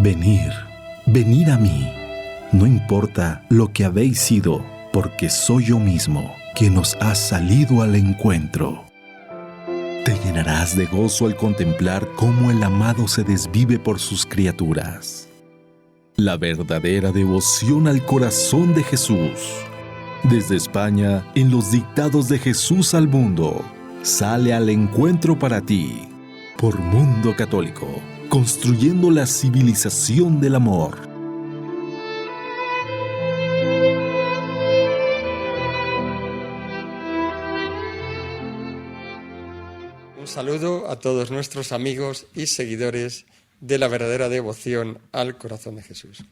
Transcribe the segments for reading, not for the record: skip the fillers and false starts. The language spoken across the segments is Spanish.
Venid, venid a mí, no importa lo que habéis sido, porque soy yo mismo quien os ha salido al encuentro. Te llenarás de gozo al contemplar cómo el amado se desvive por sus criaturas. La verdadera devoción al corazón de Jesús. Desde España, en los dictados de Jesús al mundo, sale al encuentro para ti, por Mundo Católico, construyendo la civilización del amor. Un saludo a todos nuestros amigos y seguidores de la verdadera devoción al corazón de Jesús.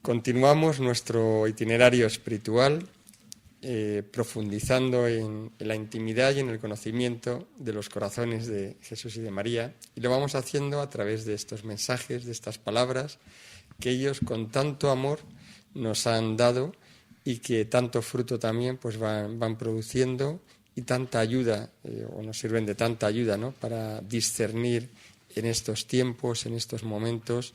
Continuamos nuestro itinerario espiritual profundizando en la intimidad y en el conocimiento de los corazones de Jesús y de María, y lo vamos haciendo a través de estos mensajes, de estas palabras que ellos con tanto amor nos han dado y que tanto fruto también pues van produciendo y tanta ayuda, o nos sirven de tanta ayuda, ¿no?, para discernir en estos tiempos, en estos momentos,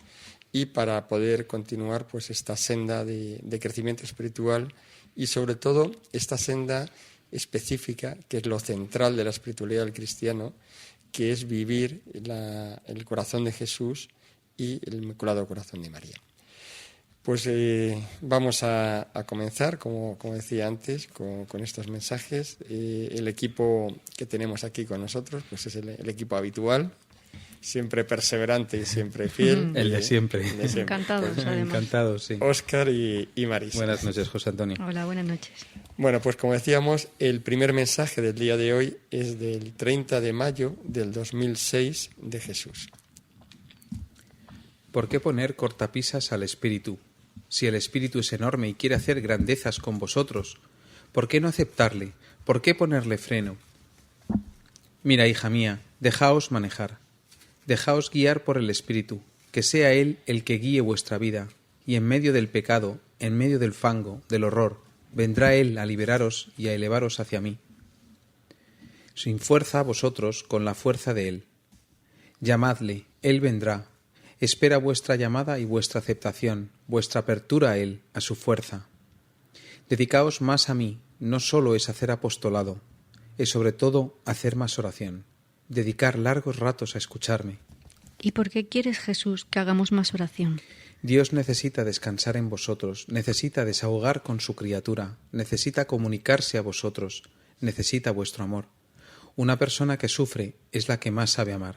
y para poder continuar pues esta senda de crecimiento espiritual y sobre todo esta senda específica que es lo central de la espiritualidad del cristiano, que es vivir el corazón de Jesús y el Inmaculado Corazón de María. Pues vamos a comenzar, como decía antes, con estos mensajes. El equipo que tenemos aquí con nosotros pues es el equipo habitual, siempre perseverante y siempre fiel. El de siempre. Encantados, pues, además. Encantados, sí. Óscar y Marisa. Buenas noches, José Antonio. Hola, buenas noches. Bueno, pues como decíamos, el primer mensaje del día de hoy es del 30 de mayo del 2006 de Jesús. ¿Por qué poner cortapisas al Espíritu? Si el Espíritu es enorme y quiere hacer grandezas con vosotros, ¿por qué no aceptarle? ¿Por qué ponerle freno? Mira, hija mía, dejaos manejar. Dejaos guiar por el Espíritu, que sea Él el que guíe vuestra vida, y en medio del pecado, en medio del fango, del horror, vendrá Él a liberaros y a elevaros hacia mí. Sin fuerza vosotros, con la fuerza de Él. Llamadle, Él vendrá. Espera vuestra llamada y vuestra aceptación, vuestra apertura a Él, a su fuerza. Dedicaos más a mí, no solo es hacer apostolado, es sobre todo hacer más oración. Dedicar largos ratos a escucharme. ¿Y por qué quieres, Jesús, que hagamos más oración? Dios necesita descansar en vosotros, necesita desahogar con su criatura, necesita comunicarse a vosotros, necesita vuestro amor. Una persona que sufre es la que más sabe amar.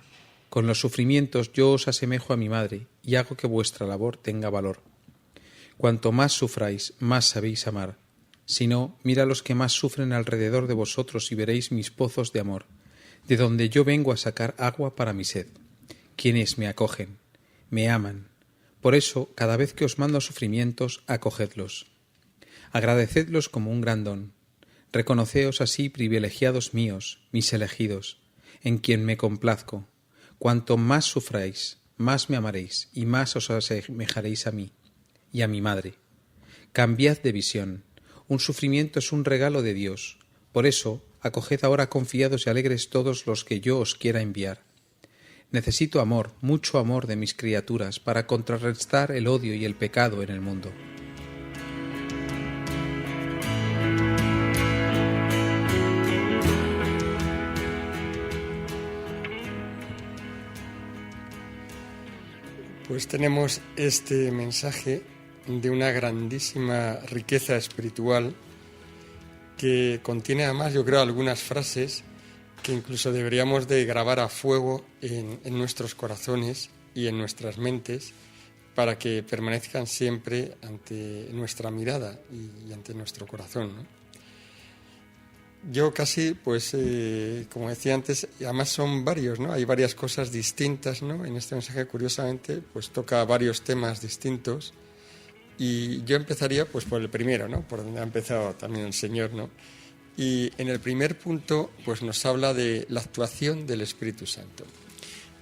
Con los sufrimientos yo os asemejo a mi madre y hago que vuestra labor tenga valor. Cuanto más sufráis, más sabéis amar. Si no, mira a los que más sufren alrededor de vosotros y veréis mis pozos de amor, de donde yo vengo a sacar agua para mi sed. Quienes me acogen, me aman. Por eso, cada vez que os mando sufrimientos, acogedlos. Agradecedlos como un gran don. Reconoceos así privilegiados míos, mis elegidos, en quien me complazco. Cuanto más sufráis, más me amaréis y más os asemejaréis a mí y a mi madre. Cambiad de visión. Un sufrimiento es un regalo de Dios. Por eso, acoged ahora confiados y alegres todos los que yo os quiera enviar. Necesito amor, mucho amor de mis criaturas para contrarrestar el odio y el pecado en el mundo. Pues tenemos este mensaje de una grandísima riqueza espiritual que contiene además, yo creo, algunas frases que incluso deberíamos de grabar a fuego en nuestros corazones y en nuestras mentes para que permanezcan siempre ante nuestra mirada y ante nuestro corazón, ¿no? Yo casi, pues, como decía antes, además son varios, ¿no? Hay varias cosas distintas, ¿no? En este mensaje, curiosamente, pues toca varios temas distintos. Y yo empezaría, pues, por el primero, ¿no? Por donde ha empezado también el Señor, ¿no? Y en el primer punto, pues, nos habla de la actuación del Espíritu Santo.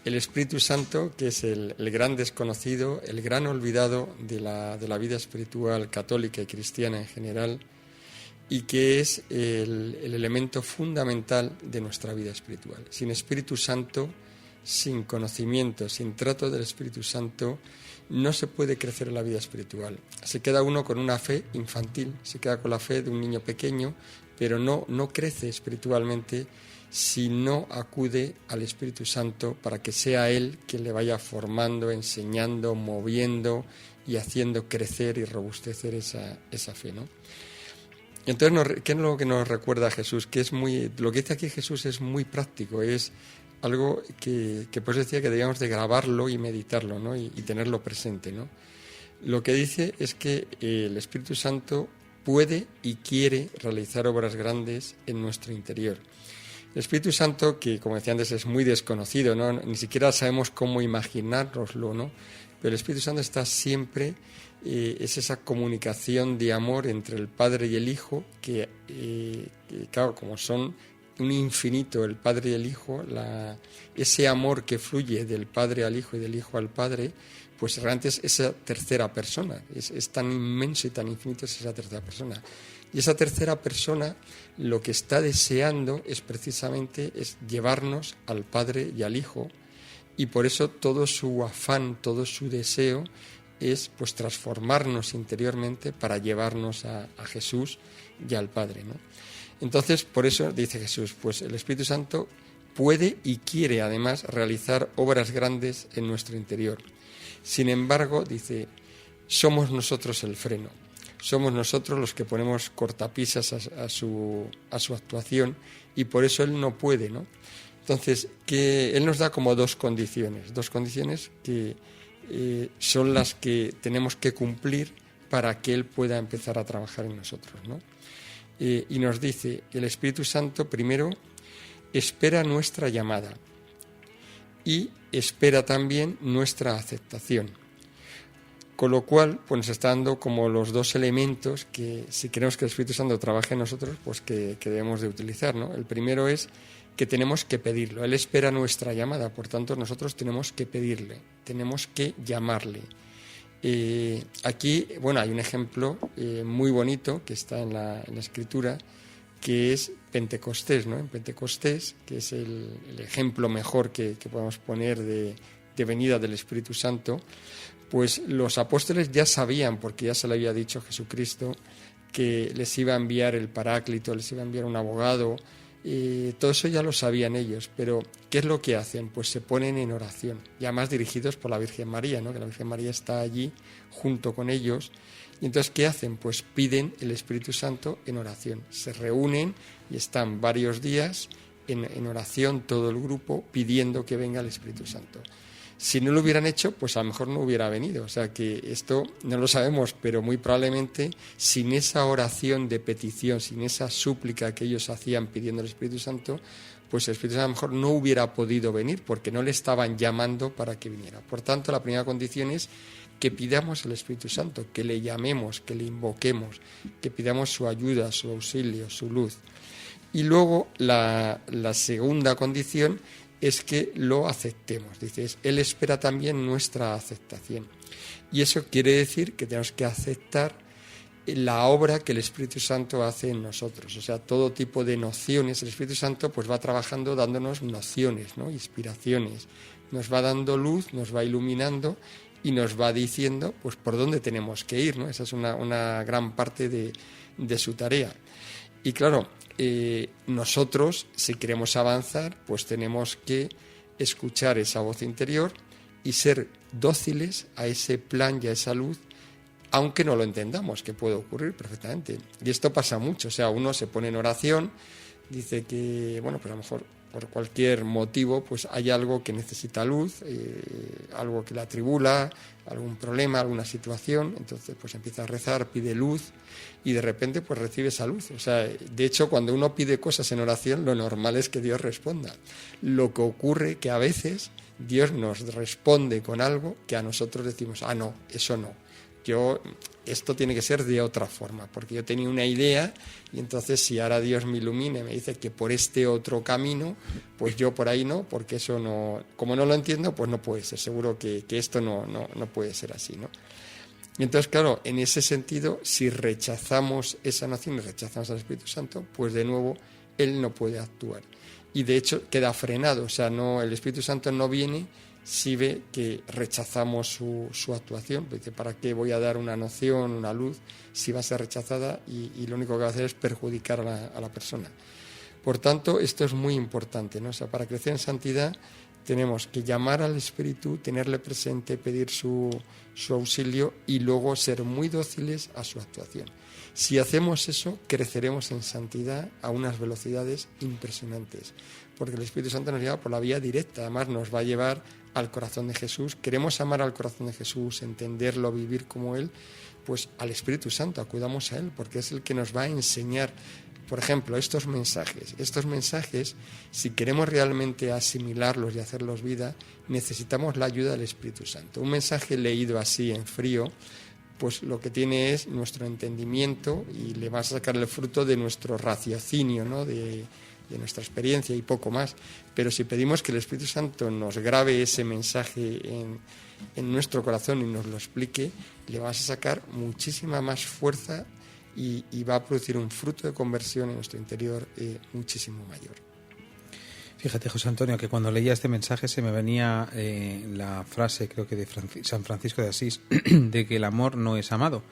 El Espíritu Santo, que es el gran desconocido, el gran olvidado de la vida espiritual católica y cristiana en general, y que es el elemento fundamental de nuestra vida espiritual. Sin Espíritu Santo sin conocimiento, sin trato del Espíritu Santo, no se puede crecer en la vida espiritual. Se queda uno con una fe infantil, se queda con la fe de un niño pequeño, pero no crece espiritualmente si no acude al Espíritu Santo para que sea Él quien le vaya formando, enseñando, moviendo y haciendo crecer y robustecer esa fe, ¿no? Entonces, ¿qué es lo que nos recuerda Jesús? Lo que dice aquí Jesús es muy práctico, es algo que pues decía que debíamos de grabarlo y meditarlo, ¿no? y tenerlo presente, ¿no? Lo que dice es que el Espíritu Santo puede y quiere realizar obras grandes en nuestro interior. El Espíritu Santo, que como decía antes es muy desconocido, ¿no? Ni siquiera sabemos cómo imaginárnoslo, ¿no? Pero el Espíritu Santo está siempre, es esa comunicación de amor entre el Padre y el Hijo, que claro, como son un infinito el Padre y el Hijo, ese amor que fluye del Padre al Hijo y del Hijo al Padre, pues realmente es esa tercera persona, es tan inmenso y tan infinito, es esa tercera persona. Y esa tercera persona lo que está deseando es precisamente llevarnos al Padre y al Hijo, y por eso todo su afán, todo su deseo es pues transformarnos interiormente para llevarnos a Jesús y al Padre, ¿no? Entonces, por eso dice Jesús, pues el Espíritu Santo puede y quiere además realizar obras grandes en nuestro interior. Sin embargo, dice, somos nosotros el freno, somos nosotros los que ponemos cortapisas a su actuación, y por eso Él no puede, ¿no? Entonces, que Él nos da como dos condiciones que son las que tenemos que cumplir para que Él pueda empezar a trabajar en nosotros, ¿no? Y nos dice, el Espíritu Santo primero espera nuestra llamada y espera también nuestra aceptación. Con lo cual, pues nos está dando como los dos elementos que, si queremos que el Espíritu Santo trabaje en nosotros, pues que debemos de utilizar, ¿no? El primero es que tenemos que pedirlo. Él espera nuestra llamada, por tanto nosotros tenemos que pedirle, tenemos que llamarle. Aquí, bueno, hay un ejemplo muy bonito que está en la Escritura, que es Pentecostés, ¿no? En Pentecostés, que es el ejemplo mejor que podemos poner de venida del Espíritu Santo, pues los apóstoles ya sabían, porque ya se le había dicho Jesucristo, que les iba a enviar el Paráclito, les iba a enviar un abogado, todo eso ya lo sabían ellos, pero ¿qué es lo que hacen? Pues se ponen en oración, ya más dirigidos por la Virgen María, ¿no? Que la Virgen María está allí junto con ellos, y entonces ¿qué hacen? Pues piden el Espíritu Santo en oración, se reúnen y están varios días en oración todo el grupo pidiendo que venga el Espíritu Santo. Si no lo hubieran hecho, pues a lo mejor no hubiera venido. O sea que esto no lo sabemos, pero muy probablemente sin esa oración de petición, sin esa súplica que ellos hacían pidiendo el Espíritu Santo, pues el Espíritu Santo a lo mejor no hubiera podido venir porque no le estaban llamando para que viniera. Por tanto, la primera condición es que pidamos al Espíritu Santo, que le llamemos, que le invoquemos, que pidamos su ayuda, su auxilio, su luz. Y luego la segunda condición es que lo aceptemos. Dices, Él espera también nuestra aceptación. Y eso quiere decir que tenemos que aceptar la obra que el Espíritu Santo hace en nosotros. O sea, todo tipo de nociones. El Espíritu Santo pues va trabajando dándonos nociones, ¿no? Inspiraciones. Nos va dando luz, nos va iluminando y nos va diciendo pues por dónde tenemos que ir, ¿no? Esa es una gran parte de su tarea. Y claro, nosotros, si queremos avanzar, pues tenemos que escuchar esa voz interior y ser dóciles a ese plan y a esa luz, aunque no lo entendamos, que puede ocurrir perfectamente. Y esto pasa mucho, o sea, uno se pone en oración, dice que, bueno, pues a lo mejor por cualquier motivo, pues hay algo que necesita luz, algo que la atribula, algún problema, alguna situación, entonces pues empieza a rezar, pide luz y de repente pues recibe esa luz. O sea, de hecho cuando uno pide cosas en oración lo normal es que Dios responda. Lo que ocurre que a veces Dios nos responde con algo que a nosotros decimos, ah no, eso no. Esto tiene que ser de otra forma, porque yo tenía una idea y entonces si ahora Dios me ilumina y me dice que por este otro camino, pues yo por ahí no, porque eso no, como no lo entiendo, pues no puede ser, seguro que esto no puede ser así, ¿no? Y entonces, claro, en ese sentido, si rechazamos esa noción y rechazamos al Espíritu Santo, pues de nuevo Él no puede actuar. y de hecho queda frenado. O sea, el Espíritu Santo no viene si ve que rechazamos su actuación. Dice, ¿para qué voy a dar una noción, una luz, si va a ser rechazada y lo único que va a hacer es perjudicar a la persona? Por tanto, esto es muy importante, ¿no? O sea, para crecer en santidad tenemos que llamar al Espíritu, tenerle presente, pedir su auxilio y luego ser muy dóciles a su actuación. Si hacemos eso, creceremos en santidad a unas velocidades impresionantes, porque el Espíritu Santo nos lleva por la vía directa, además nos va a llevar al corazón de Jesús. Queremos amar al corazón de Jesús, entenderlo, vivir como Él, pues al Espíritu Santo, acudamos a Él, porque es el que nos va a enseñar. Por ejemplo, estos mensajes, si queremos realmente asimilarlos y hacerlos vida, necesitamos la ayuda del Espíritu Santo. Un mensaje leído así en frío, pues lo que tiene es nuestro entendimiento y le va a sacar el fruto de nuestro raciocinio, ¿no? de nuestra experiencia y poco más. Pero si pedimos que el Espíritu Santo nos grabe ese mensaje en nuestro corazón y nos lo explique, le vas a sacar muchísima más fuerza y va a producir un fruto de conversión en nuestro interior muchísimo mayor. Fíjate, José Antonio, que cuando leía este mensaje se me venía la frase, creo que de San Francisco de Asís, de que el amor no es amado.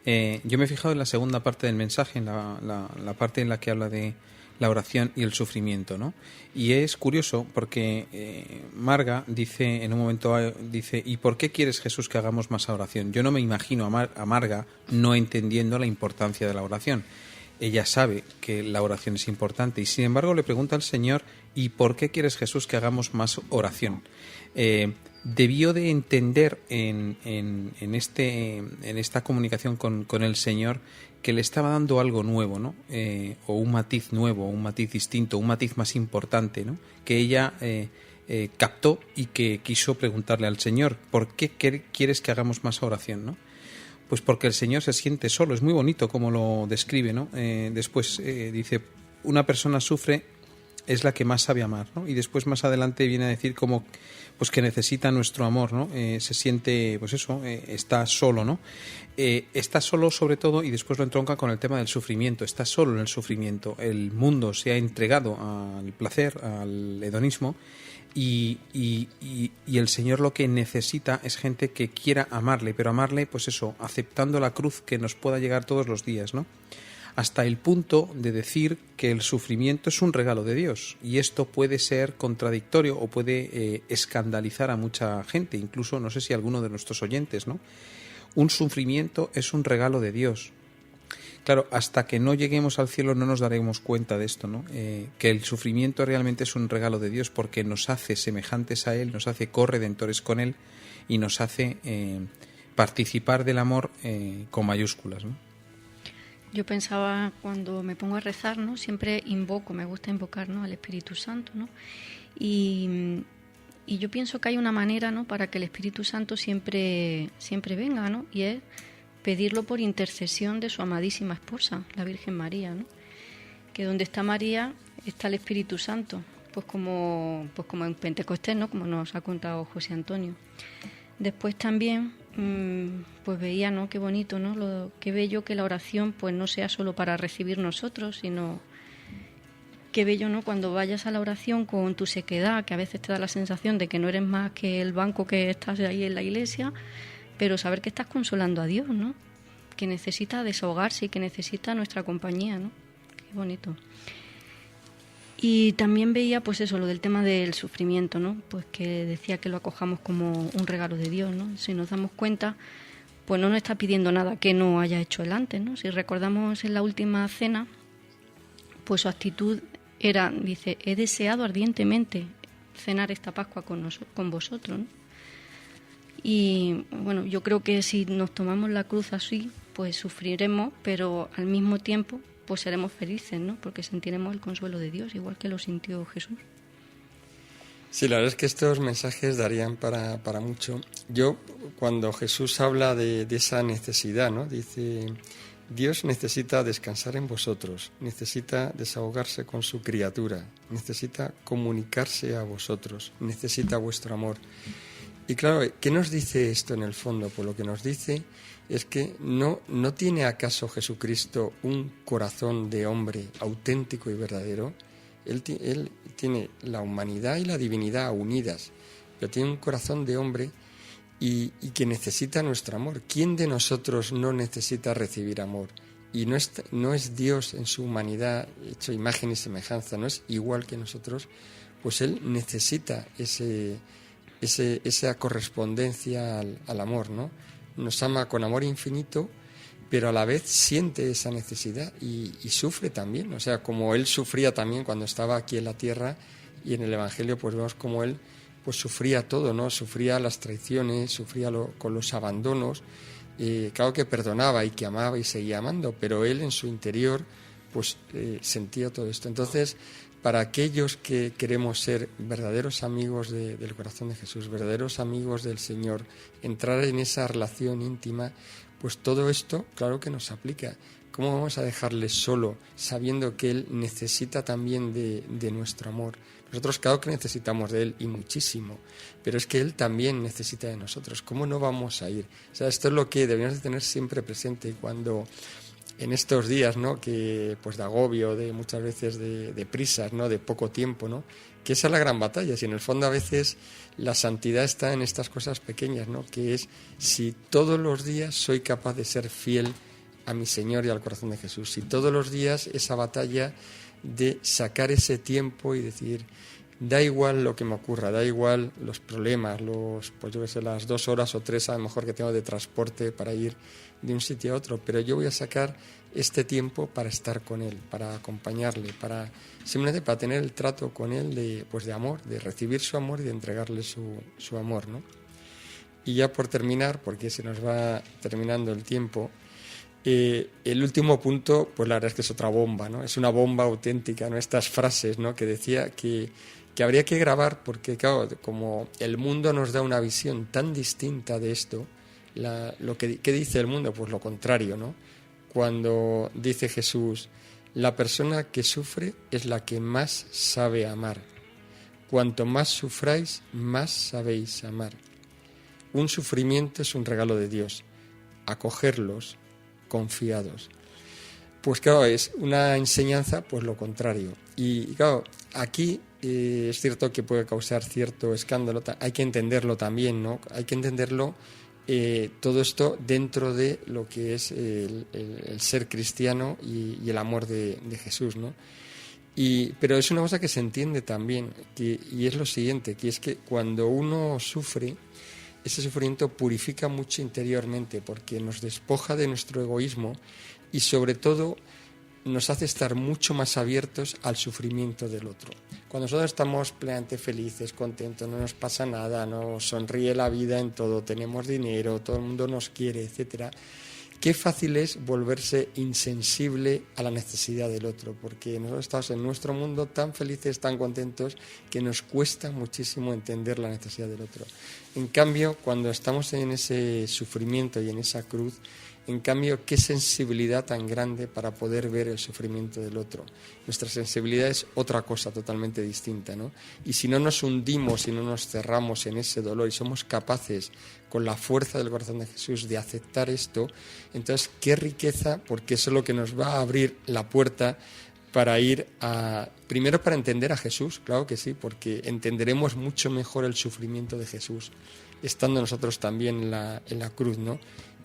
Yo me he fijado en la segunda parte del mensaje, en la parte en la que habla de la oración y el sufrimiento, ¿no? Y es curioso porque Marga dice en un momento, dice, ¿y por qué quieres, Jesús, que hagamos más oración? Yo no me imagino a Marga no entendiendo la importancia de la oración. Ella sabe que la oración es importante y sin embargo le pregunta al Señor, ¿y por qué quieres, Jesús, que hagamos más oración? Debió de entender en esta comunicación con el Señor que le estaba dando algo nuevo, ¿no? O un matiz nuevo, un matiz distinto, un matiz más importante, ¿no? Que ella captó y que quiso preguntarle al Señor, ¿por qué quieres que hagamos más oración, ¿no? Pues porque el Señor se siente solo. Es muy bonito como lo describe, ¿no? Después dice, una persona sufre es la que más sabe amar, ¿no? Y después más adelante viene a decir como pues que necesita nuestro amor, ¿no? Se siente, pues eso, está solo, ¿no? Está solo sobre todo, y después lo entronca con el tema del sufrimiento. Está solo en el sufrimiento. El mundo se ha entregado al placer, al hedonismo, y el Señor lo que necesita es gente que quiera amarle, pero amarle, pues eso, aceptando la cruz que nos pueda llegar todos los días, ¿no? Hasta el punto de decir que el sufrimiento es un regalo de Dios, y esto puede ser contradictorio o puede escandalizar a mucha gente, incluso no sé si alguno de nuestros oyentes, ¿no? Un sufrimiento es un regalo de Dios. Claro, hasta que no lleguemos al cielo no nos daremos cuenta de esto, ¿no? Que el sufrimiento realmente es un regalo de Dios porque nos hace semejantes a Él, nos hace corredentores con Él y nos hace participar del amor con mayúsculas, ¿no? Yo pensaba cuando me pongo a rezar, ¿no? Siempre me gusta invocar, ¿no? Al Espíritu Santo, ¿no? Y yo pienso que hay una manera, ¿no? Para que el Espíritu Santo siempre venga, ¿no? Y es pedirlo por intercesión de su amadísima esposa, la Virgen María, ¿no? Que donde está María está el Espíritu Santo, pues como en Pentecostés, ¿no? Como nos ha contado José Antonio. Después también pues veía, ¿no? Qué bonito, ¿no? Qué bello que la oración pues no sea solo para recibir nosotros, sino qué bello, ¿no? Cuando vayas a la oración con tu sequedad, que a veces te da la sensación de que no eres más que el banco que estás ahí en la iglesia, pero saber que estás consolando a Dios, ¿no? Que necesita desahogarse y que necesita nuestra compañía, ¿no? Qué bonito. Y también veía, pues eso, lo del tema del sufrimiento, ¿no? Pues que decía que lo acojamos como un regalo de Dios, ¿no? Si nos damos cuenta, pues no nos está pidiendo nada que no haya hecho Él antes, ¿no? Si recordamos en la última cena, pues su actitud era, dice, he deseado ardientemente cenar esta Pascua con vosotros, ¿no? Y bueno, yo creo que si nos tomamos la cruz así, pues sufriremos, pero al mismo tiempo pues seremos felices, ¿no? Porque sentiremos el consuelo de Dios, igual que lo sintió Jesús. Sí, la verdad es que estos mensajes darían para mucho. Yo, cuando Jesús habla de esa necesidad, ¿no? Dice, Dios necesita descansar en vosotros, necesita desahogarse con su criatura, necesita comunicarse a vosotros, necesita vuestro amor. Y claro, ¿qué nos dice esto en el fondo? Pues lo que nos dice es que ¿no tiene acaso Jesucristo un corazón de hombre auténtico y verdadero? Él tiene la humanidad y la divinidad unidas, pero tiene un corazón de hombre y que necesita nuestro amor. ¿Quién de nosotros no necesita recibir amor? Y no es Dios en su humanidad, hecho imagen y semejanza, no es igual que nosotros, pues Él necesita esa correspondencia al amor, ¿no? Nos ama con amor infinito, pero a la vez siente esa necesidad y sufre también. O sea, como Él sufría también cuando estaba aquí en la tierra, y en el Evangelio pues vemos como Él pues sufría todo, ¿no? Sufría las traiciones, sufría con los abandonos, claro que perdonaba y que amaba y seguía amando, pero Él en su interior pues sentía todo esto. Entonces, para aquellos que queremos ser verdaderos amigos del corazón de Jesús, verdaderos amigos del Señor, entrar en esa relación íntima, pues todo esto, claro que nos aplica. ¿Cómo vamos a dejarle solo, sabiendo que Él necesita también de nuestro amor? Nosotros, claro que necesitamos de Él, y muchísimo, pero es que Él también necesita de nosotros. ¿Cómo no vamos a ir? O sea, esto es lo que debemos de tener siempre presente cuando en estos días, ¿no?, que pues de agobio, de muchas veces de prisas, ¿no?, de poco tiempo, ¿no?, que esa es la gran batalla. Si en el fondo a veces la santidad está en estas cosas pequeñas, ¿no?, que es si todos los días soy capaz de ser fiel a mi Señor y al corazón de Jesús, si todos los días esa batalla de sacar ese tiempo y decir, da igual lo que me ocurra, da igual los problemas, pues yo qué sé, las 2 horas o 3 a lo mejor que tengo de transporte para ir de un sitio a otro, pero yo voy a sacar este tiempo para estar con Él, para acompañarle, simplemente para tener el trato con Él de amor, de recibir su amor y de entregarle su amor, ¿no? Y ya por terminar, porque se nos va terminando el tiempo, el último punto, pues la verdad es que es otra bomba, ¿no? Es una bomba auténtica, ¿no? Estas frases, ¿no?, que decía que habría que grabar, porque claro, como el mundo nos da una visión tan distinta de esto, ¿qué dice el mundo? Pues lo contrario, ¿no? Cuando dice Jesús, la persona que sufre es la que más sabe amar. Cuanto más sufráis, más sabéis amar. Un sufrimiento es un regalo de Dios. Acogerlos confiados. Pues claro, es una enseñanza, pues lo contrario. Y claro, aquí es cierto que puede causar cierto escándalo, hay que entenderlo también, ¿no? Hay que entenderlo todo esto dentro de lo que es el ser cristiano y el amor de Jesús, ¿no? Pero es una cosa que se entiende también, y es lo siguiente, que es que cuando uno sufre, ese sufrimiento purifica mucho interiormente, porque nos despoja de nuestro egoísmo y sobre todo nos hace estar mucho más abiertos al sufrimiento del otro. Cuando nosotros estamos plenamente felices, contentos, no nos pasa nada, nos sonríe la vida en todo, tenemos dinero, todo el mundo nos quiere, etcétera, qué fácil es volverse insensible a la necesidad del otro, porque nosotros estamos en nuestro mundo tan felices, tan contentos, que nos cuesta muchísimo entender la necesidad del otro. En cambio, cuando estamos en ese sufrimiento y en esa cruz, en cambio, qué sensibilidad tan grande para poder ver el sufrimiento del otro. Nuestra sensibilidad es otra cosa totalmente distinta, ¿no? Y si no nos hundimos, si no nos cerramos en ese dolor y somos capaces, con la fuerza del corazón de Jesús, de aceptar esto, entonces qué riqueza, porque eso es lo que nos va a abrir la puerta para ir primero para entender a Jesús, claro que sí, porque entenderemos mucho mejor el sufrimiento de Jesús, estando nosotros también en la cruz, ¿no?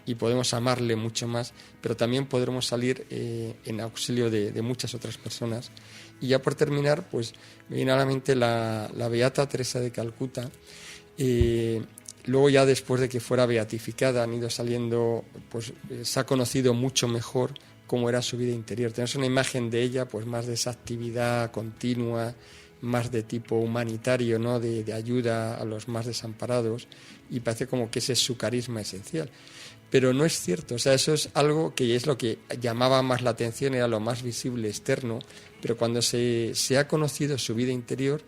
Y podemos amarle mucho más, pero también podremos salir en auxilio de muchas otras personas. Y ya por terminar, pues me viene a la mente la Beata Teresa de Calcuta. Luego ya después de que fuera beatificada han ido saliendo, pues se ha conocido mucho mejor cómo era su vida interior. Tenemos una imagen de ella, pues más de esa actividad continua, más de tipo humanitario, ¿no?, de ayuda a los más desamparados, y parece como que ese es su carisma esencial. Pero no es cierto, o sea, eso es algo que es lo que llamaba más la atención, era lo más visible, externo, pero cuando se ha conocido su vida interior,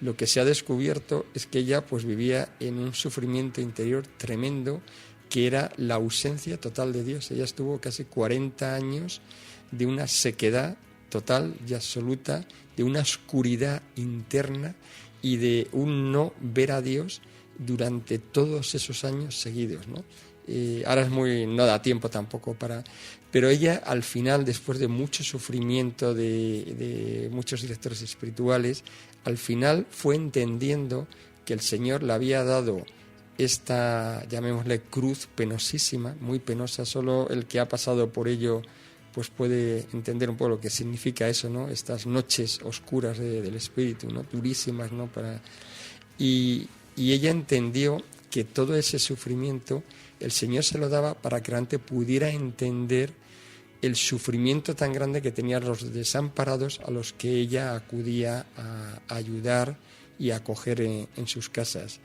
lo que se ha descubierto es que ella pues vivía en un sufrimiento interior tremendo, que era la ausencia total de Dios. Ella estuvo casi 40 años de una sequedad total y absoluta, de una oscuridad interna y de un no ver a Dios durante todos esos años seguidos, ¿no? ahora no da tiempo tampoco para... Pero ella al final, después de mucho sufrimiento de muchos directores espirituales, al final fue entendiendo que el Señor le había dado esta, llamémosle, cruz penosísima, muy penosa. Solo el que ha pasado por ello pues puede entender un poco lo que significa eso, ¿no? Estas noches oscuras del espíritu, ¿no? Durísimas, ¿no? Y ella entendió que todo ese sufrimiento el Señor se lo daba para que realmente pudiera entender el sufrimiento tan grande que tenían los desamparados a los que ella acudía a ayudar y a acoger en sus casas.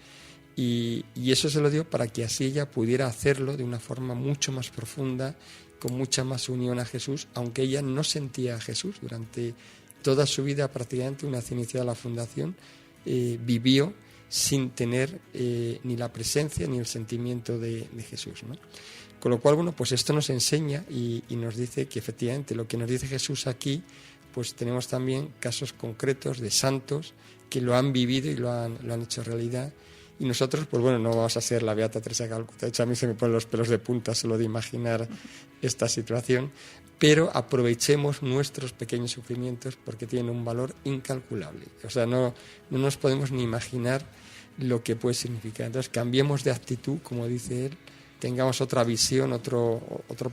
Y eso se lo dio para que así ella pudiera hacerlo de una forma mucho más profunda, con mucha más unión a Jesús, aunque ella no sentía a Jesús durante toda su vida, prácticamente una vez iniciada la fundación, vivió sin tener ni la presencia ni el sentimiento de Jesús, ¿no? Con lo cual, bueno, pues esto nos enseña y nos dice que efectivamente lo que nos dice Jesús aquí, pues tenemos también casos concretos de santos que lo han vivido y lo han hecho realidad. Y nosotros, pues bueno, no vamos a ser la Beata Teresa de Calcuta. De hecho, a mí se me ponen los pelos de punta solo de imaginar esta situación, pero aprovechemos nuestros pequeños sufrimientos porque tienen un valor incalculable. O sea, no nos podemos ni imaginar lo que puede significar. Entonces, cambiemos de actitud, como dice él, tengamos otra visión, otro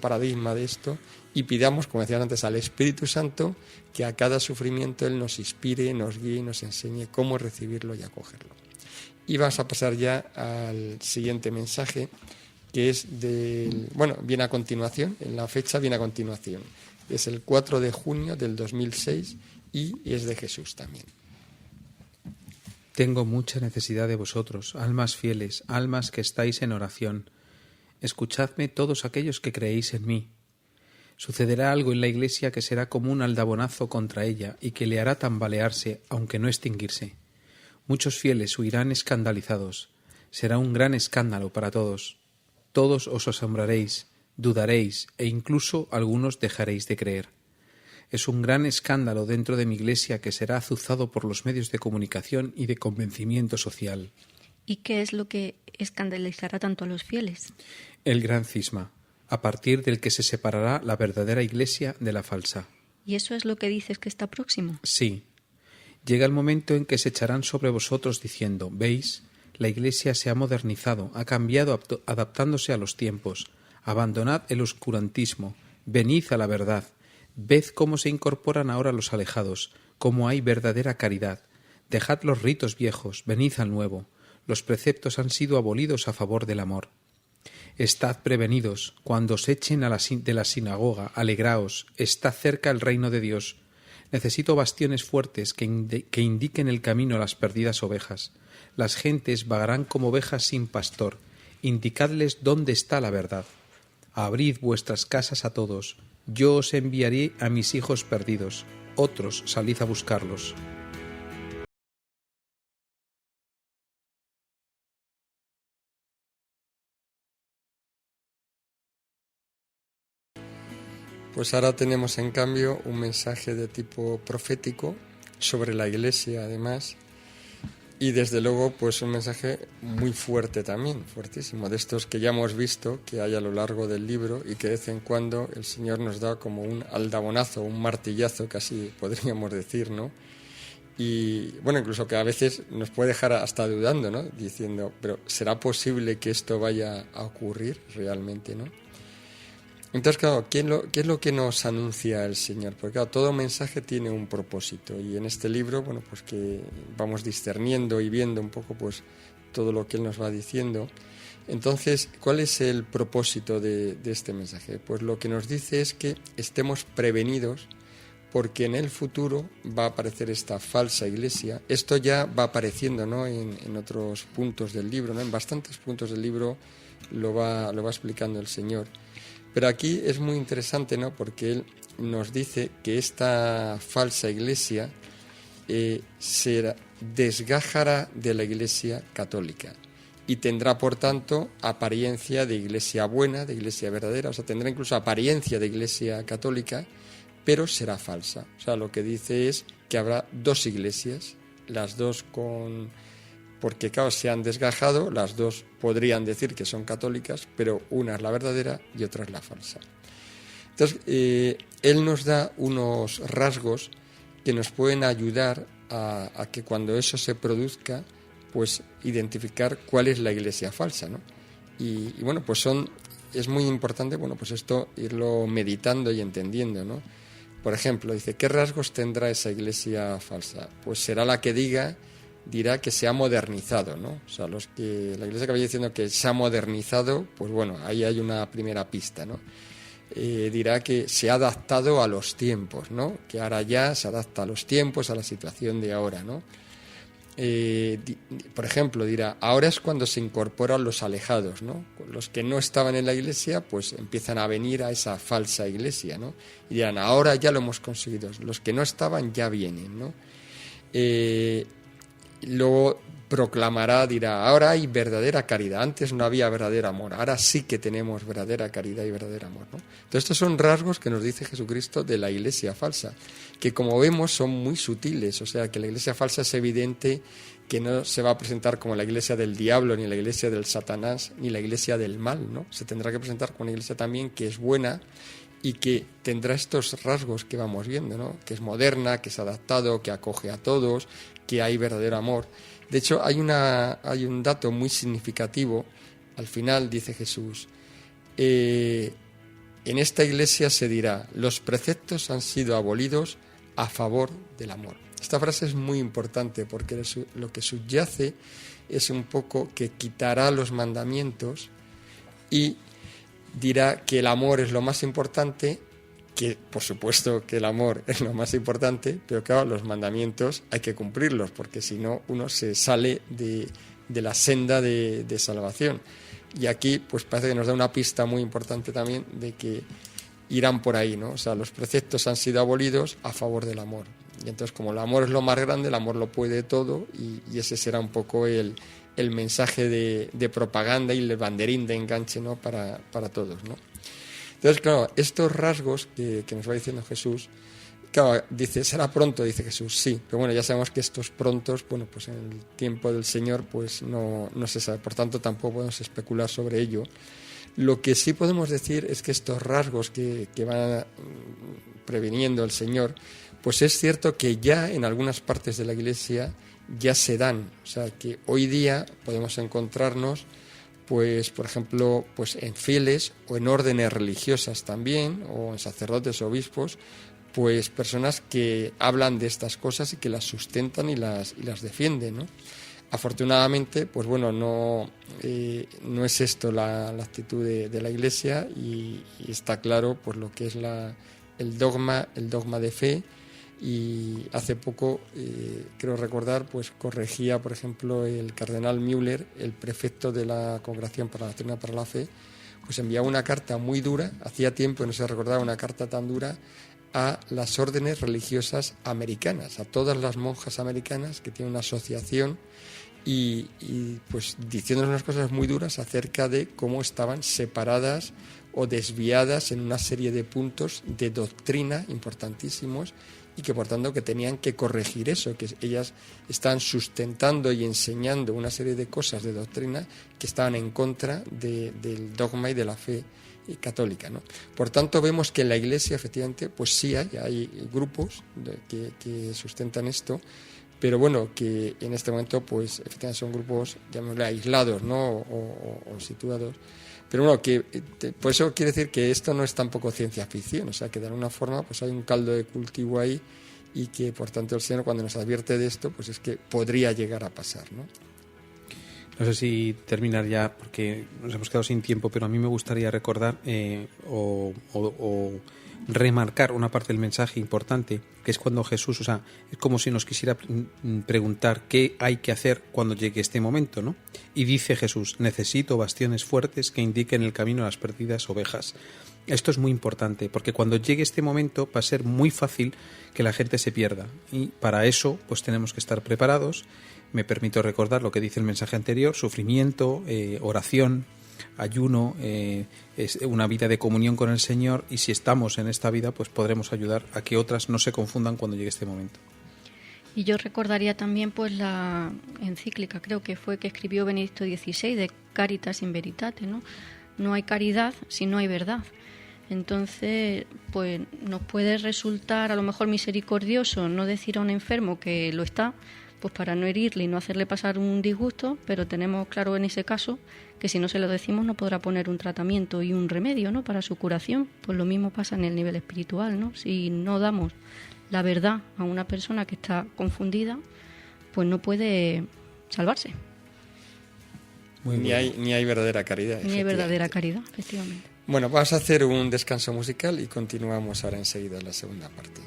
paradigma de esto y pidamos, como decía antes, al Espíritu Santo que a cada sufrimiento Él nos inspire, nos guíe y nos enseñe cómo recibirlo y acogerlo. Y vamos a pasar ya al siguiente mensaje, que es viene a continuación, en la fecha viene a continuación. Es el 4 de junio del 2006 y es de Jesús también. Tengo mucha necesidad de vosotros, almas fieles, almas que estáis en oración. Escuchadme todos aquellos que creéis en mí. Sucederá algo en la Iglesia que será como un aldabonazo contra ella y que le hará tambalearse, aunque no extinguirse. Muchos fieles huirán escandalizados. Será un gran escándalo para todos. Todos os asombraréis, dudaréis e incluso algunos dejaréis de creer. Es un gran escándalo dentro de mi Iglesia que será azuzado por los medios de comunicación y de convencimiento social. ¿Y qué es lo que escandalizará tanto a los fieles? El gran cisma, a partir del que se separará la verdadera Iglesia de la falsa. ¿Y eso es lo que dices que está próximo? Sí. Llega el momento en que se echarán sobre vosotros diciendo: ¿veis? La Iglesia se ha modernizado, ha cambiado adaptándose a los tiempos. Abandonad el oscurantismo, venid a la verdad. Ved cómo se incorporan ahora los alejados, cómo hay verdadera caridad. Dejad los ritos viejos, venid al nuevo. Los preceptos han sido abolidos a favor del amor. Estad prevenidos, cuando os echen de la sinagoga, alegraos, está cerca el reino de Dios. Necesito bastiones fuertes que indiquen el camino a las perdidas ovejas. Las gentes vagarán como ovejas sin pastor. Indicadles dónde está la verdad. Abrid vuestras casas a todos. Yo os enviaré a mis hijos perdidos. Otros salid a buscarlos. Pues ahora tenemos en cambio un mensaje de tipo profético sobre la Iglesia además y desde luego pues un mensaje muy fuerte también, fuertísimo, de estos que ya hemos visto que hay a lo largo del libro y que de vez en cuando el Señor nos da como un aldabonazo, un martillazo casi podríamos decir, ¿no? Y bueno, incluso que a veces nos puede dejar hasta dudando, ¿no? Diciendo, pero ¿será posible que esto vaya a ocurrir realmente, no? Entonces, claro, ¿qué es lo que nos anuncia el Señor? Porque, claro, todo mensaje tiene un propósito y en este libro, bueno, pues que vamos discerniendo y viendo un poco, pues, todo lo que Él nos va diciendo. Entonces, ¿cuál es el propósito de este mensaje? Pues lo que nos dice es que estemos prevenidos porque en el futuro va a aparecer esta falsa iglesia. Esto ya va apareciendo, ¿no?, en otros puntos del libro, ¿no? En bastantes puntos del libro lo va explicando el Señor. Pero aquí es muy interesante, ¿no?, porque Él nos dice que esta falsa iglesia se desgajará de la Iglesia católica y tendrá, por tanto, apariencia de iglesia buena, de iglesia verdadera, o sea, tendrá incluso apariencia de iglesia católica, pero será falsa. O sea, lo que dice es que habrá dos iglesias, las dos con porque claro, se han desgajado, las dos podrían decir que son católicas, pero una es la verdadera y otra es la falsa. Entonces, él nos da unos rasgos que nos pueden ayudar a que cuando eso se produzca, pues identificar cuál es la iglesia falsa, ¿no? Y bueno, pues es muy importante, bueno, pues esto irlo meditando y entendiendo, ¿no? Por ejemplo, dice, ¿qué rasgos tendrá esa iglesia falsa? Pues será la que dirá que se ha modernizado, ¿no? O sea, la iglesia que vaya diciendo que se ha modernizado, pues bueno, ahí hay una primera pista, ¿no? Dirá que se ha adaptado a los tiempos, ¿no? Que ahora ya se adapta a los tiempos, a la situación de ahora, ¿no? Por ejemplo, dirá, ahora es cuando se incorporan los alejados, ¿no? Los que no estaban en la iglesia, pues empiezan a venir a esa falsa iglesia, ¿no? Y dirán, ahora ya lo hemos conseguido, los que no estaban ya vienen, ¿no? Luego proclamará, dirá, ahora hay verdadera caridad, antes no había verdadero amor, ahora sí que tenemos verdadera caridad y verdadero amor, ¿no? Entonces estos son rasgos que nos dice Jesucristo de la iglesia falsa, que como vemos son muy sutiles, o sea que la iglesia falsa es evidente que no se va a presentar como la iglesia del diablo, ni la iglesia del Satanás, ni la iglesia del mal, ¿no? Se tendrá que presentar como una iglesia también que es buena y que tendrá estos rasgos que vamos viendo, ¿no? Que es moderna, que se ha adaptado, que acoge a todos, que hay verdadero amor. De hecho, hay un dato muy significativo. Al final dice Jesús, en esta iglesia se dirá, los preceptos han sido abolidos a favor del amor. Esta frase es muy importante porque lo que subyace es un poco que quitará los mandamientos y dirá que el amor es lo más importante, que por supuesto que el amor es lo más importante, pero claro, los mandamientos hay que cumplirlos, porque si no uno se sale de la senda de salvación. Y aquí pues parece que nos da una pista muy importante también de que irán por ahí, ¿no? O sea, los preceptos han sido abolidos a favor del amor. Y entonces como el amor es lo más grande, el amor lo puede todo, y ese será un poco el mensaje de propaganda y el banderín de enganche, ¿no? para todos, ¿no? Entonces, claro, estos rasgos que nos va diciendo Jesús, claro, dice, será pronto, dice Jesús, sí, pero bueno, ya sabemos que estos prontos, bueno, pues en el tiempo del Señor, pues no se sabe, por tanto tampoco podemos especular sobre ello. Lo que sí podemos decir es que estos rasgos que va previniendo el Señor, pues es cierto que ya en algunas partes de la Iglesia ya se dan, o sea, que hoy día podemos encontrarnos, pues por ejemplo, pues en fieles o en órdenes religiosas también, o en sacerdotes o obispos, pues personas que hablan de estas cosas y que las sustentan y las defienden, ¿no? Afortunadamente, pues bueno, no es esto la actitud de la Iglesia, y está claro pues lo que es el dogma de fe. Y hace poco, creo recordar, pues corregía, por ejemplo, el cardenal Müller, el prefecto de la Congregación para la Doctrina para la Fe, pues enviaba una carta muy dura, hacía tiempo que no se recordaba una carta tan dura, a las órdenes religiosas americanas, a todas las monjas americanas que tienen una asociación, y pues diciéndonos unas cosas muy duras acerca de cómo estaban separadas o desviadas en una serie de puntos de doctrina importantísimos, y que por tanto que tenían que corregir eso, que ellas estaban sustentando y enseñando una serie de cosas de doctrina que estaban en contra del dogma y de la fe católica, ¿no? Por tanto vemos que en la Iglesia efectivamente pues sí hay grupos que sustentan esto, pero bueno, que en este momento pues efectivamente son grupos, llamémosle, aislados, ¿no? o situados. Pero bueno, por eso quiere decir que esto no es tampoco ciencia ficción, o sea que de alguna forma pues hay un caldo de cultivo ahí, y que por tanto el Señor cuando nos advierte de esto pues es que podría llegar a pasar, ¿no? No sé si terminar ya, porque nos hemos quedado sin tiempo, pero a mí me gustaría recordar o remarcar una parte del mensaje importante, que es cuando Jesús, o sea, es como si nos quisiera preguntar qué hay que hacer cuando llegue este momento, ¿no? Y dice Jesús, necesito bastiones fuertes que indiquen el camino a las perdidas ovejas. Esto es muy importante, porque cuando llegue este momento va a ser muy fácil que la gente se pierda, y para eso pues tenemos que estar preparados. Me permito recordar lo que dice el mensaje anterior: sufrimiento, oración, ayuno, es una vida de comunión con el Señor, y si estamos en esta vida pues podremos ayudar a que otras no se confundan cuando llegue este momento. Y yo recordaría también pues la encíclica, creo que fue que escribió Benedicto XVI, de Caritas in Veritate, ¿no? No hay caridad si no hay verdad. Entonces, pues nos puede resultar a lo mejor misericordioso no decir a un enfermo que lo está, pues para no herirle y no hacerle pasar un disgusto, pero tenemos claro en ese caso que si no se lo decimos no podrá poner un tratamiento y un remedio, ¿no?, para su curación. Pues lo mismo pasa en el nivel espiritual, ¿no? Si no damos la verdad a una persona que está confundida, pues no puede salvarse. Ni hay verdadera caridad. Ni hay verdadera caridad, efectivamente. Bueno, vamos a hacer un descanso musical y continuamos ahora enseguida en la segunda parte.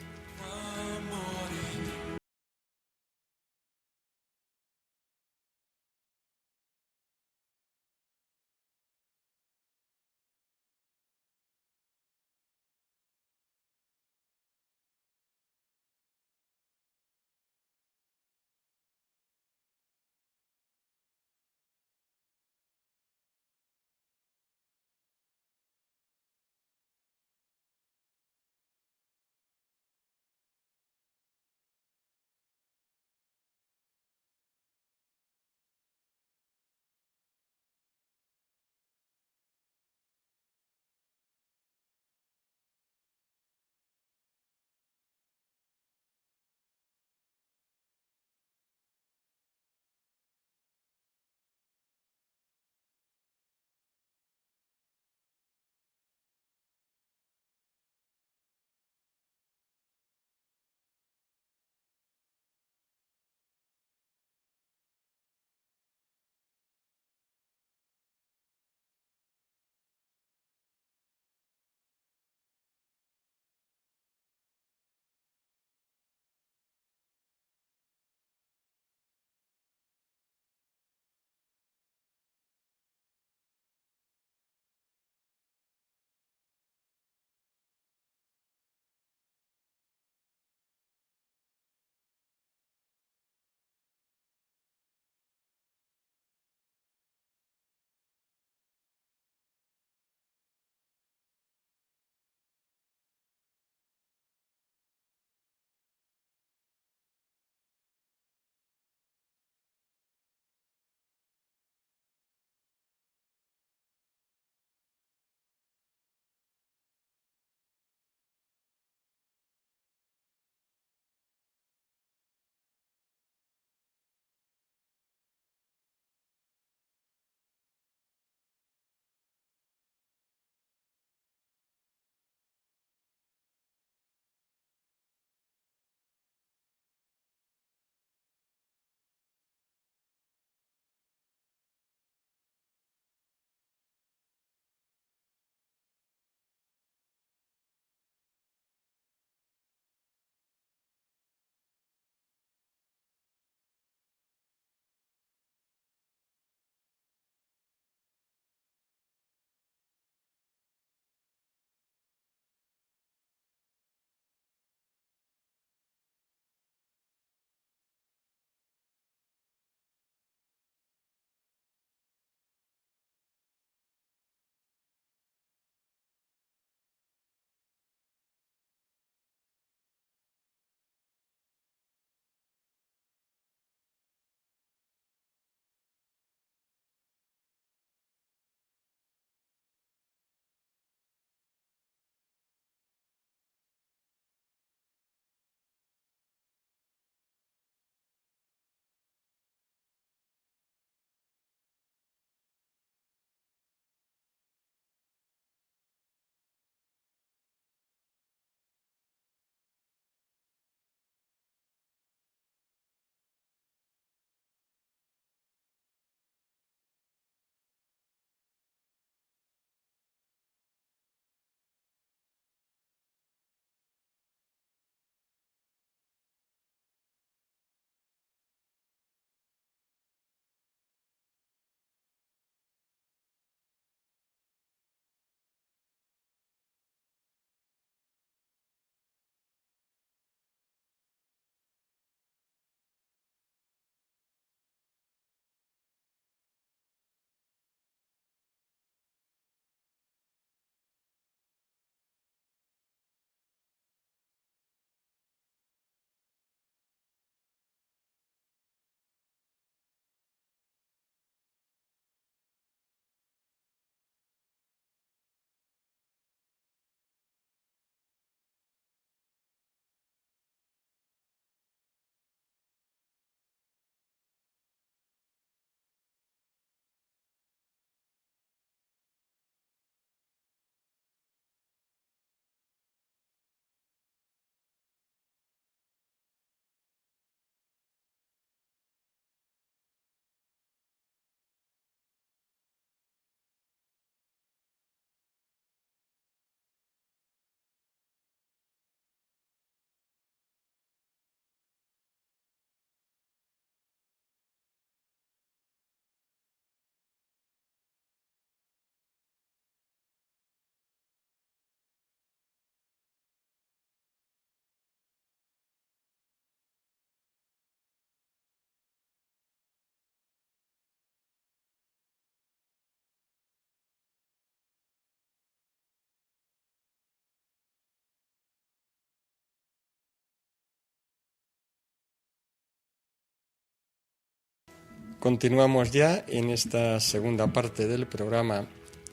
Continuamos ya en esta segunda parte del programa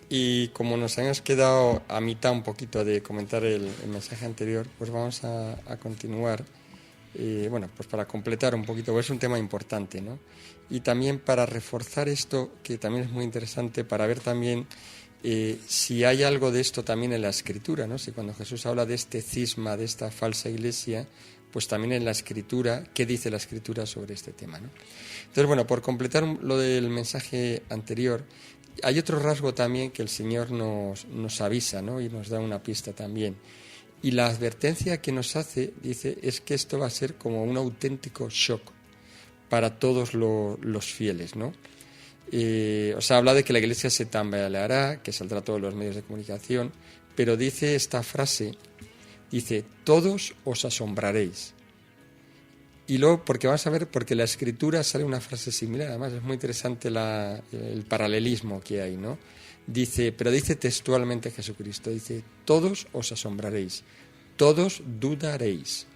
y como nos hemos quedado a mitad un poquito de comentar el mensaje anterior, pues vamos a continuar, pues para completar un poquito, porque es un tema importante, ¿no? Y también para reforzar esto, que también es muy interesante, para ver también si hay algo de esto también en la Escritura, ¿no? Si cuando Jesús habla de este cisma, de esta falsa iglesia, pues también en la Escritura, ¿qué dice la Escritura sobre este tema, ¿no? Entonces, bueno, por completar lo del mensaje anterior, hay otro rasgo también que el Señor nos avisa, ¿no? Y nos da una pista también. Y la advertencia que nos hace, dice, es que esto va a ser como un auténtico shock para todos los fieles, ¿no? Habla de que la Iglesia se tambaleará, que saldrá a todos los medios de comunicación, pero dice esta frase, dice, todos os asombraréis. Y luego, porque vamos a ver, porque en la Escritura sale una frase similar, además es muy interesante el paralelismo que hay, ¿no? Pero dice textualmente Jesucristo, dice, todos os asombraréis, todos dudaréis,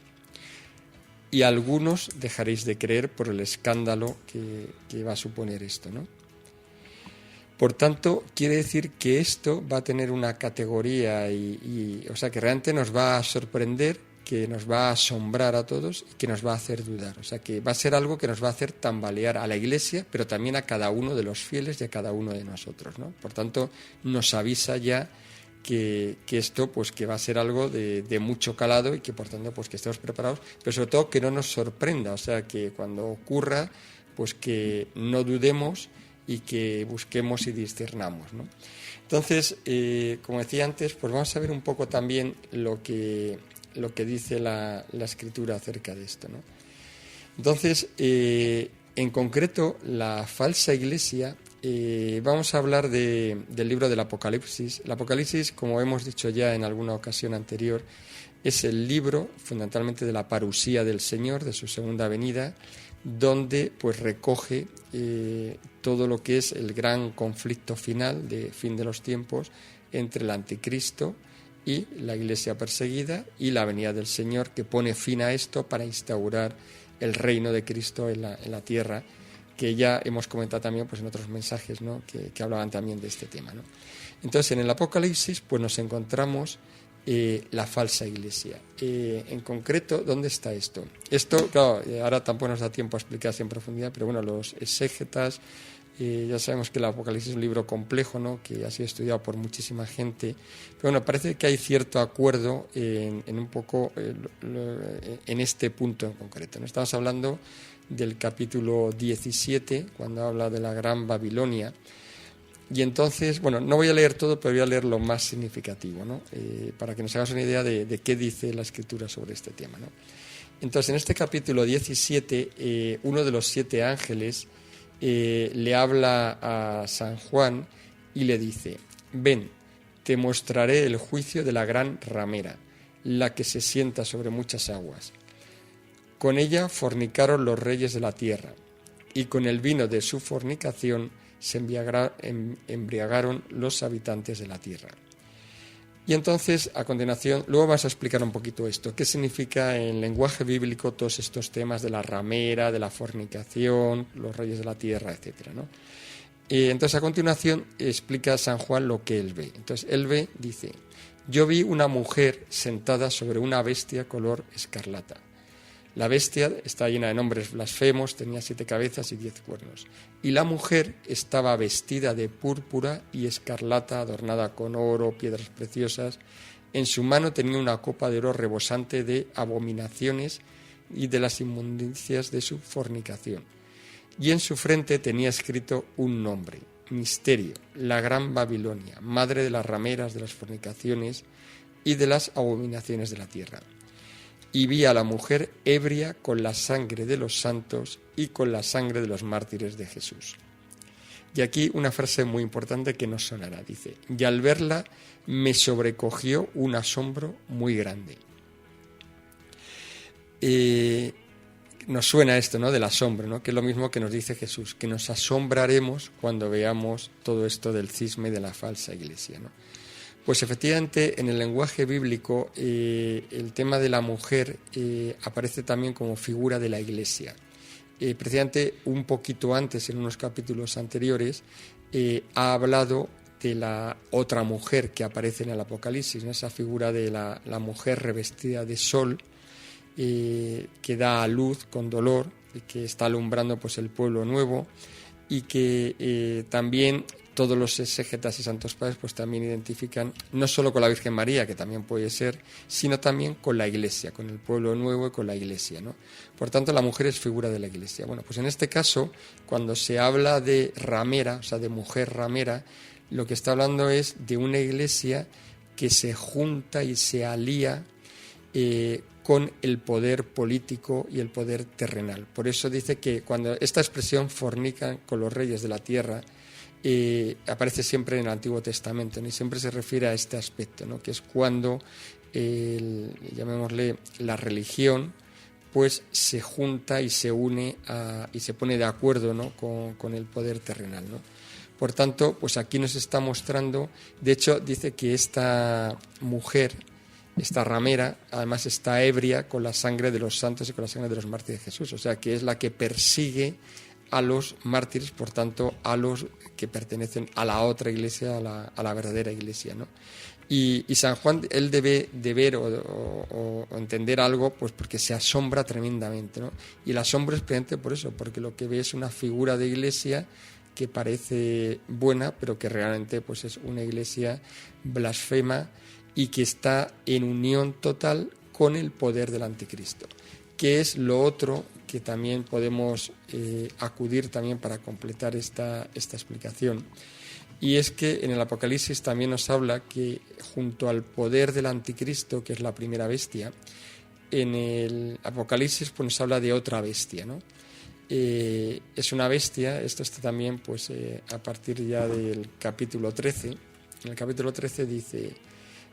y algunos dejaréis de creer por el escándalo que va a suponer esto, ¿no? Por tanto, quiere decir que esto va a tener una categoría o sea, que realmente nos va a sorprender, que nos va a asombrar a todos y que nos va a hacer dudar. O sea, que va a ser algo que nos va a hacer tambalear a la Iglesia, pero también a cada uno de los fieles y a cada uno de nosotros, ¿no? Por tanto, nos avisa ya que esto, pues que va a ser algo de mucho calado y que, por tanto, pues que estemos preparados, pero sobre todo que no nos sorprenda. O sea, que cuando ocurra, pues que no dudemos y que busquemos y discernamos, ¿no? Entonces, como decía antes, pues vamos a ver un poco también lo que dice la Escritura acerca de esto, ¿no? Entonces, en concreto, la falsa iglesia, vamos a hablar del libro del Apocalipsis. El Apocalipsis, como hemos dicho ya en alguna ocasión anterior, es el libro fundamentalmente de la parusía del Señor, de su segunda venida, donde pues recoge todo lo que es el gran conflicto final de fin de los tiempos entre el anticristo y la iglesia perseguida y la venida del Señor, que pone fin a esto para instaurar el reino de Cristo en la tierra, que ya hemos comentado también pues en otros mensajes, ¿no? que hablaban también de este tema, ¿no? Entonces, en el Apocalipsis pues nos encontramos la falsa iglesia. En concreto, ¿dónde está esto? Esto, claro, ahora tampoco nos da tiempo a explicar en profundidad, pero bueno, los exégetas, ya sabemos que el Apocalipsis es un libro complejo, ¿no? Que ha sido estudiado por muchísima gente, pero bueno, parece que hay cierto acuerdo en un poco en este punto en concreto, ¿no? Estamos hablando del capítulo 17, cuando habla de la Gran Babilonia. Y entonces, bueno, no voy a leer todo, pero voy a leer lo más significativo, ¿no? Para que nos hagamos una idea de qué dice la Escritura sobre este tema, ¿no? Entonces, en este capítulo 17, uno de los 7 ángeles le habla a San Juan y le dice, ven, te mostraré el juicio de la gran ramera, la que se sienta sobre muchas aguas. Con ella fornicaron los reyes de la tierra, y con el vino de su fornicación se embriagaron los habitantes de la tierra. Y entonces, a continuación, luego vas a explicar un poquito esto, qué significa en lenguaje bíblico todos estos temas de la ramera, de la fornicación, los reyes de la tierra, etcétera, ¿no? Entonces, a continuación, explica San Juan lo que él ve. Entonces, él ve, dice, yo vi una mujer sentada sobre una bestia color escarlata. La bestia está llena de nombres blasfemos, tenía 7 cabezas y 10 cuernos. Y la mujer estaba vestida de púrpura y escarlata, adornada con oro, piedras preciosas. En su mano tenía una copa de oro rebosante de abominaciones y de las inmundicias de su fornicación. Y en su frente tenía escrito un nombre, Misterio, la Gran Babilonia, madre de las rameras, de las fornicaciones y de las abominaciones de la tierra. Y vi a la mujer ebria con la sangre de los santos y con la sangre de los mártires de Jesús. Y aquí una frase muy importante que nos sonará, dice, y al verla me sobrecogió un asombro muy grande. Nos suena esto, ¿no? Del asombro, ¿no? Que es lo mismo que nos dice Jesús, que nos asombraremos cuando veamos todo esto del cisma y de la falsa iglesia, ¿no? Pues efectivamente en el lenguaje bíblico el tema de la mujer aparece también como figura de la iglesia. precisamente un poquito antes, en unos capítulos anteriores, ha hablado de la otra mujer que aparece en el Apocalipsis, ¿no? Esa figura de la mujer revestida de sol, que da a luz con dolor y que está alumbrando pues el pueblo nuevo, y que también todos los exégetas y santos padres pues también identifican no solo con la Virgen María, que también puede ser, sino también con la Iglesia, con el pueblo nuevo y con la Iglesia, ¿no? Por tanto, la mujer es figura de la Iglesia. Bueno, pues en este caso, cuando se habla de ramera, o sea, de mujer ramera, lo que está hablando es de una Iglesia que se junta y se alía con el poder político y el poder terrenal. Por eso dice que cuando esta expresión fornican con los reyes de la tierra aparece siempre en el Antiguo Testamento, ¿no? Y siempre se refiere a este aspecto, ¿no? Que es cuando, llamémosle, la religión pues se junta y se une y se pone de acuerdo, ¿no? con el poder terrenal, ¿no? Por tanto, pues aquí nos está mostrando, de hecho dice que esta mujer, esta ramera, además está ebria con la sangre de los santos y con la sangre de los mártires de Jesús, o sea que es la que persigue a los mártires, por tanto a los que pertenecen a la otra iglesia, a la verdadera iglesia, ¿no? Y San Juan, él debe de ver o entender algo, pues porque se asombra tremendamente, ¿no? Y el asombro es precisamente por eso, porque lo que ve es una figura de iglesia que parece buena, pero que realmente pues es una iglesia blasfema y que está en unión total con el poder del anticristo, que es lo otro que también podemos acudir también para completar esta explicación. Y es que en el Apocalipsis también nos habla que junto al poder del anticristo, que es la primera bestia, en el Apocalipsis pues nos habla de otra bestia, ¿no? Es una bestia, esto está también pues a partir ya del capítulo 13. En el capítulo 13 dice: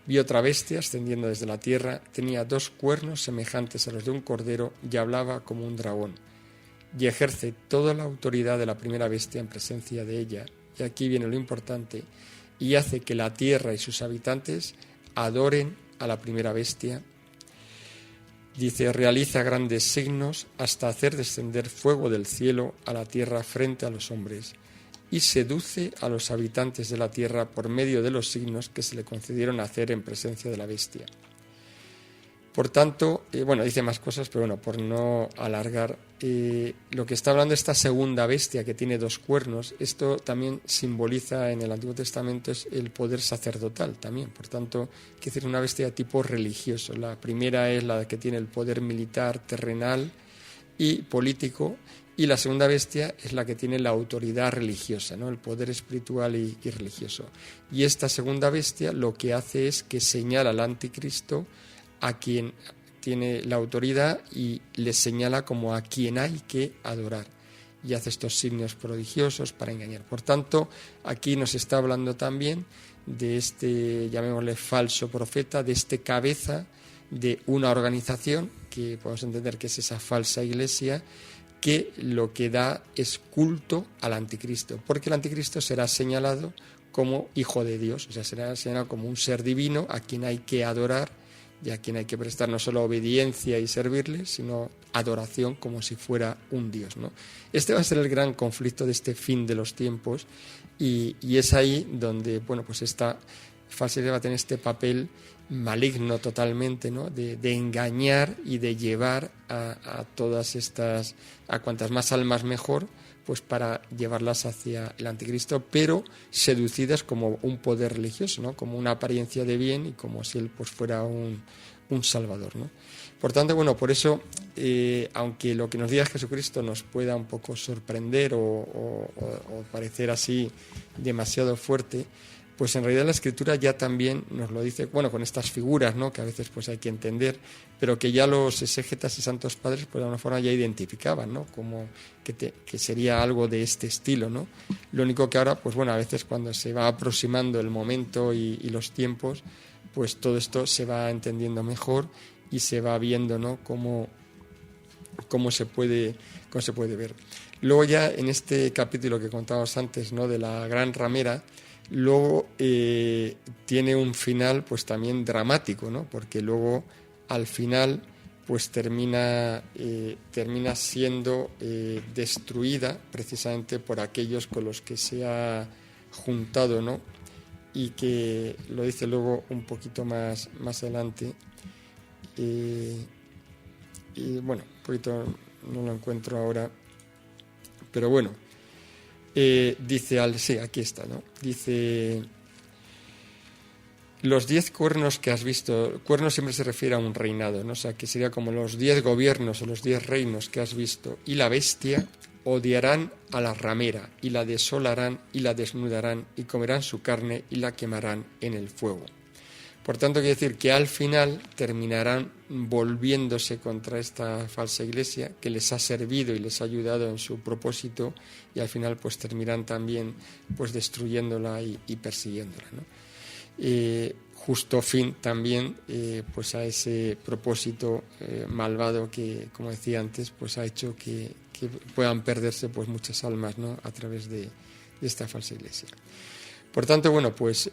vi otra bestia ascendiendo desde la tierra, tenía 2 cuernos semejantes a los de un cordero y hablaba como un dragón, y ejerce toda la autoridad de la primera bestia en presencia de ella, y aquí viene lo importante, y hace que la tierra y sus habitantes adoren a la primera bestia. Dice, realiza grandes signos hasta hacer descender fuego del cielo a la tierra frente a los hombres, y seduce a los habitantes de la tierra por medio de los signos que se le concedieron hacer en presencia de la bestia. Por tanto, dice más cosas, pero bueno, por no alargar, lo que está hablando esta segunda bestia que tiene 2 cuernos, esto también simboliza en el Antiguo Testamento es el poder sacerdotal también. Por tanto, quiere decir una bestia de tipo religioso. La primera es la que tiene el poder militar, terrenal y político, y la segunda bestia es la que tiene la autoridad religiosa, ¿no? El poder espiritual y religioso. Y esta segunda bestia lo que hace es que señala al anticristo a quien tiene la autoridad y le señala como a quien hay que adorar, y hace estos signos prodigiosos para engañar. Por tanto, aquí nos está hablando también de este, llamémosle falso profeta, de este cabeza de una organización que podemos entender que es esa falsa iglesia, que lo que da es culto al anticristo, porque el anticristo será señalado como hijo de Dios, o sea, será señalado como un ser divino a quien hay que adorar y a quien hay que prestar no solo obediencia y servirle, sino adoración como si fuera un Dios, ¿no? Este va a ser el gran conflicto de este fin de los tiempos, y es ahí donde, pues esta falsedad va a tener este papel maligno totalmente, ¿no? De engañar y de llevar a todas estas, a cuantas más almas mejor, pues para llevarlas hacia el anticristo, pero seducidas como un poder religioso, ¿no? Como una apariencia de bien y como si él pues fuera un salvador, ¿no? Por tanto, por eso, aunque lo que nos diga Jesucristo nos pueda un poco sorprender o parecer así demasiado fuerte, pues en realidad la Escritura ya también nos lo dice, con estas figuras, ¿no? Que a veces pues hay que entender, pero que ya los exégetas y santos padres pues de alguna forma ya identificaban, ¿no? Como que sería algo de este estilo, ¿no? Lo único que ahora, pues a veces cuando se va aproximando el momento y los tiempos, pues todo esto se va entendiendo mejor y se va viendo, ¿no? Cómo se puede ver. Luego ya en este capítulo que contábamos antes, ¿no? De la gran ramera, luego tiene un final pues también dramático, ¿no? Porque luego al final pues termina siendo destruida precisamente por aquellos con los que se ha juntado, ¿no? Y que lo dice luego un poquito más adelante. Y bueno, un poquito no lo encuentro ahora, pero bueno, dice, sí, aquí está, ¿no? Dice: los 10 cuernos que has visto, cuernos siempre se refiere a un reinado, ¿no? O sea, que sería como los 10 gobiernos o los 10 reinos que has visto, y la bestia odiarán a la ramera, y la desolarán y la desnudarán, y comerán su carne y la quemarán en el fuego. Por tanto, quiere decir que al final terminarán volviéndose contra esta falsa iglesia que les ha servido y les ha ayudado en su propósito, y al final pues terminarán también pues destruyéndola y persiguiéndola, ¿no? Justo fin también pues a ese propósito malvado que, como decía antes, pues ha hecho que puedan perderse pues muchas almas, ¿no? A través de esta falsa iglesia. Por tanto, bueno, pues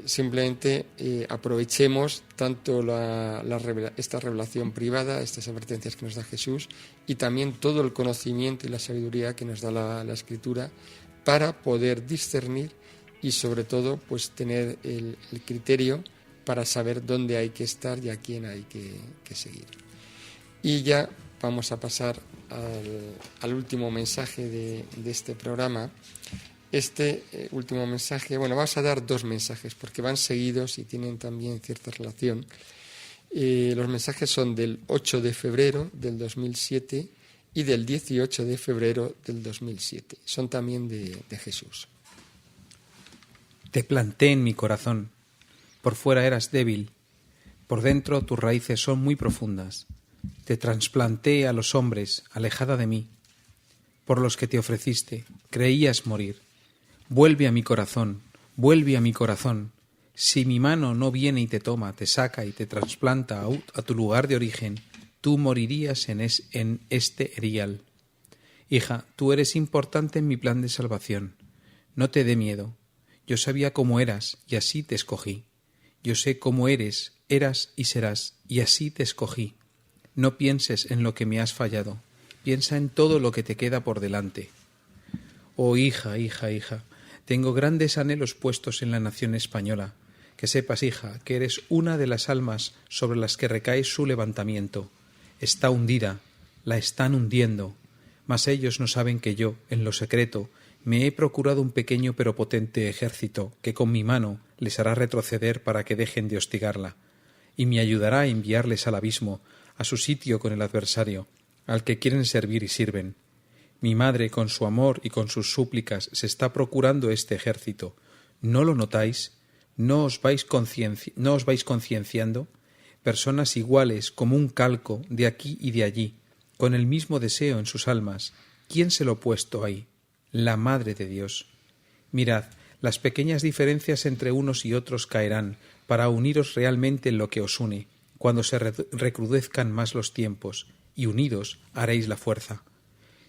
simplemente aprovechemos tanto esta revelación privada, estas advertencias que nos da Jesús, y también todo el conocimiento y la sabiduría que nos da la Escritura, para poder discernir y sobre todo pues tener el criterio para saber dónde hay que estar y a quién hay que seguir. Y ya vamos a pasar al último mensaje de este programa. Este último mensaje, bueno, vamos a dar 2 mensajes porque van seguidos y tienen también cierta relación. Los mensajes son del 8 de febrero del 2007 y del 18 de febrero del 2007. Son también de Jesús. Te planté en mi corazón. Por fuera eras débil. Por dentro tus raíces son muy profundas. Te trasplanté a los hombres, alejada de mí. Por los que te ofreciste, creías morir. Vuelve a mi corazón, vuelve a mi corazón. Si mi mano no viene y te toma, te saca y te trasplanta a tu lugar de origen, tú morirías en este erial. Hija, tú eres importante en mi plan de salvación. No te dé miedo. Yo sabía cómo eras y así te escogí. Yo sé cómo eras y serás y así te escogí. No pienses en lo que me has fallado. Piensa en todo lo que te queda por delante. Oh hija, hija, hija, tengo grandes anhelos puestos en la nación española. Que sepas, hija, que eres una de las almas sobre las que recae su levantamiento. Está hundida, la están hundiendo. Mas ellos no saben que yo, en lo secreto, me he procurado un pequeño pero potente ejército que con mi mano les hará retroceder para que dejen de hostigarla, y me ayudará a enviarles al abismo, a su sitio con el adversario, al que quieren servir y sirven. Mi madre, con su amor y con sus súplicas, se está procurando este ejército. ¿No lo notáis? ¿No os vais concienciando? Personas iguales como un calco de aquí y de allí, con el mismo deseo en sus almas. ¿Quién se lo ha puesto ahí? La Madre de Dios. Mirad, las pequeñas diferencias entre unos y otros caerán para uniros realmente en lo que os une, cuando se recrudezcan más los tiempos, y unidos haréis la fuerza.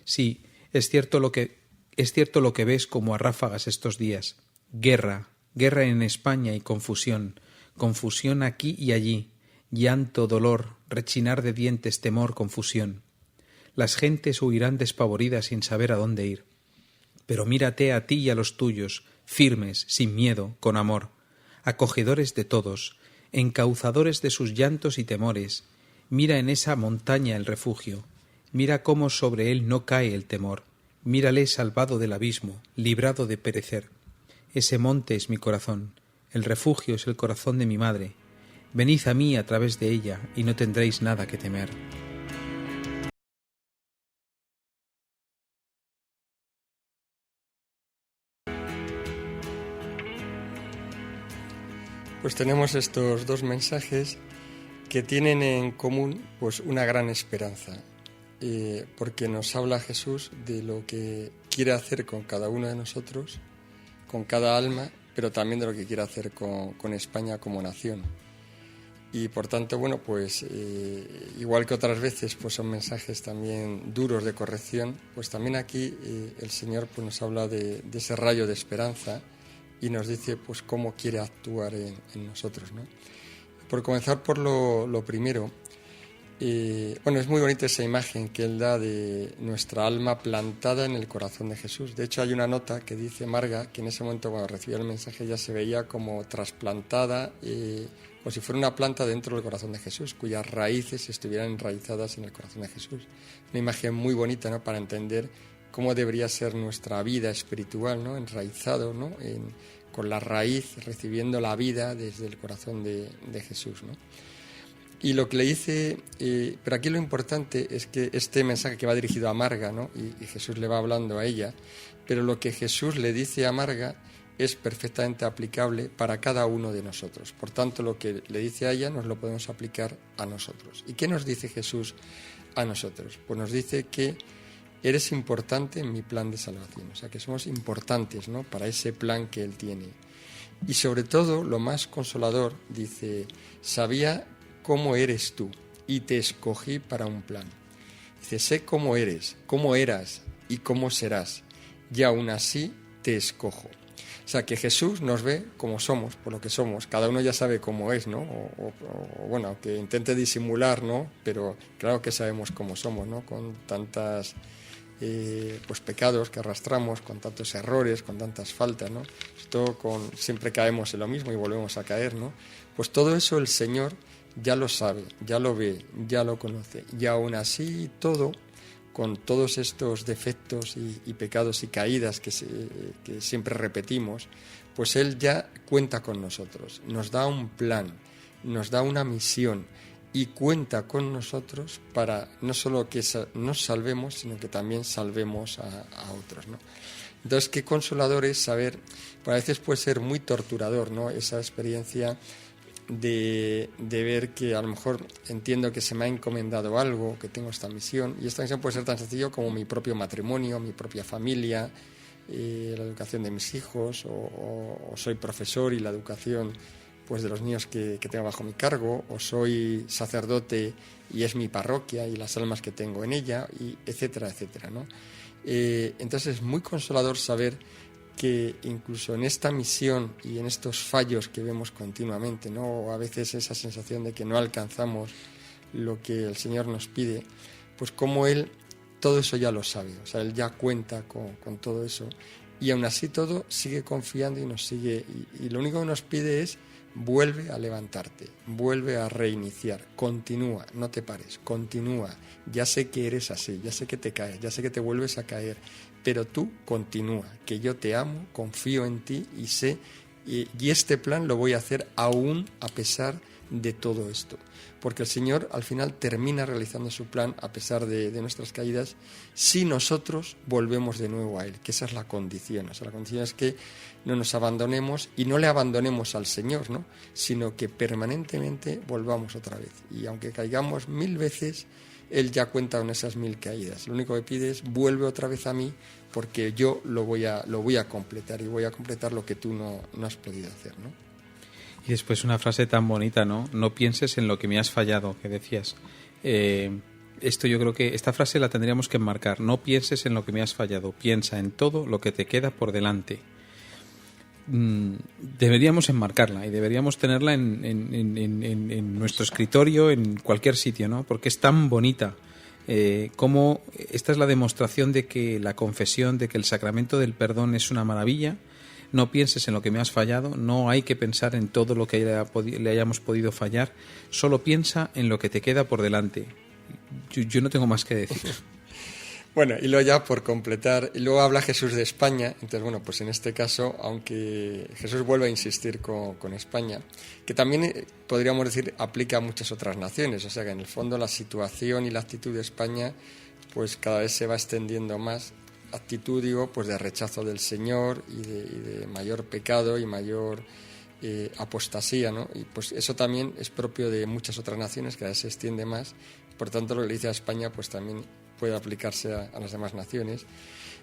Sí, es cierto lo que ves como a ráfagas estos días. Guerra en España y confusión aquí y allí, llanto, dolor, rechinar de dientes, temor, confusión. Las gentes huirán despavoridas sin saber a dónde ir. Pero mírate a ti y a los tuyos, firmes, sin miedo, con amor, acogedores de todos, encauzadores de sus llantos y temores. Mira en esa montaña el refugio, mira cómo sobre él no cae el temor, mírale salvado del abismo, librado de perecer. Ese monte es mi corazón, el refugio es el corazón de mi madre. Venid a mí a través de ella y no tendréis nada que temer. Pues tenemos estos 2 mensajes que tienen en común pues una gran esperanza, porque nos habla Jesús de lo que quiere hacer con cada uno de nosotros, con cada alma, pero también de lo que quiere hacer con España como nación. Y por tanto, bueno, pues igual que otras veces pues son mensajes también duros de corrección, pues también aquí el Señor pues nos habla de ese rayo de esperanza y nos dice pues cómo quiere actuar en nosotros, ¿no? Por comenzar por lo primero, Bueno, es muy bonita esa imagen que él da de nuestra alma plantada en el corazón de Jesús. De hecho, hay una nota que dice Marga que en ese momento, cuando recibió el mensaje, ya se veía como trasplantada, como si fuera una planta dentro del corazón de Jesús, cuyas raíces estuvieran enraizadas en el corazón de Jesús. Una imagen muy bonita, ¿no?, para entender cómo debería ser nuestra vida espiritual, ¿no?, enraizado, ¿no?, con la raíz, recibiendo la vida desde el corazón de Jesús, ¿no? Y lo que le dice, pero aquí lo importante es que este mensaje que va dirigido a Marga, ¿no?, y Jesús le va hablando a ella, pero lo que Jesús le dice a Marga es perfectamente aplicable para cada uno de nosotros. Por tanto, lo que le dice a ella nos lo podemos aplicar a nosotros. ¿Y qué nos dice Jesús a nosotros? Pues nos dice que eres importante en mi plan de salvación, o sea, que somos importantes, ¿no?, para ese plan que Él tiene. Y sobre todo, lo más consolador, dice, sabía cómo eres tú y te escogí para un plan. Dice, sé cómo eres, cómo eras y cómo serás, y aún así te escojo. O sea, que Jesús nos ve como somos, por lo que somos. Cada uno ya sabe cómo es, ¿no? O bueno, aunque intente disimular, ¿no? Pero claro que sabemos cómo somos, ¿no? Con tantas pues pecados que arrastramos, con tantos errores, con tantas faltas, ¿no? Siempre caemos en lo mismo y volvemos a caer, ¿no? Pues todo eso el Señor ya lo sabe, ya lo ve, ya lo conoce. Y aún así todo, con todos estos defectos y pecados y caídas que siempre repetimos, pues Él ya cuenta con nosotros, nos da un plan, nos da una misión y cuenta con nosotros para no solo que nos salvemos, sino que también salvemos a otros, ¿no? Entonces, qué consolador es saber, pues a veces puede ser muy torturador, ¿no?, esa experiencia de ver que a lo mejor entiendo que se me ha encomendado algo, que tengo esta misión, y esta misión puede ser tan sencillo como mi propio matrimonio, mi propia familia, la educación de mis hijos, o soy profesor y la educación pues de los niños que tengo bajo mi cargo, o soy sacerdote y es mi parroquia y las almas que tengo en ella, y etcétera, etcétera, ¿no? Entonces es muy consolador saber que incluso en esta misión y en estos fallos que vemos continuamente, ¿no?, o a veces esa sensación de que no alcanzamos lo que el Señor nos pide, pues como Él todo eso ya lo sabe, o sea, Él ya cuenta con todo eso, y aún así todo sigue confiando y nos sigue, y lo único que nos pide es vuelve a levantarte, vuelve a reiniciar, continúa, no te pares, continúa, ya sé que eres así, ya sé que te caes, ya sé que te vuelves a caer, pero tú continúa, que yo te amo, confío en ti y sé, y este plan lo voy a hacer aún a pesar de todo esto, porque el Señor al final termina realizando su plan a pesar de nuestras caídas, si nosotros volvemos de nuevo a Él, que esa es la condición. O sea, la condición es que no nos abandonemos y no le abandonemos al Señor, ¿no?, sino que permanentemente volvamos otra vez, y aunque caigamos 1000 veces, Él ya cuenta con esas 1000 caídas. Lo único que pide es vuelve otra vez a mí, porque yo lo voy a completar, y voy a completar lo que tú no has podido hacer, ¿no? Y después una frase tan bonita, ¿no? No pienses en lo que me has fallado, que decías. Esto yo creo que esta frase la tendríamos que enmarcar. No pienses en lo que me has fallado, piensa en todo lo que te queda por delante. Deberíamos enmarcarla y deberíamos tenerla en nuestro escritorio, en cualquier sitio, ¿no? Porque es tan bonita. Como esta es la demostración de que la confesión, de que el sacramento del perdón es una maravilla. No pienses en lo que me has fallado, no hay que pensar en todo lo que le hayamos podido fallar, solo piensa en lo que te queda por delante. Yo no tengo más que decir. Bueno, y luego ya por completar, y luego habla Jesús de España, entonces bueno, pues en este caso, aunque Jesús vuelve a insistir con España, que también podríamos decir aplica a muchas otras naciones, o sea que en el fondo la situación y la actitud de España pues cada vez se va extendiendo más, actitud digo pues de rechazo del Señor y de mayor pecado y mayor apostasía, ¿no? Y pues eso también es propio de muchas otras naciones, que cada vez se extiende más, por tanto lo que le dice a España pues también puede aplicarse a las demás naciones.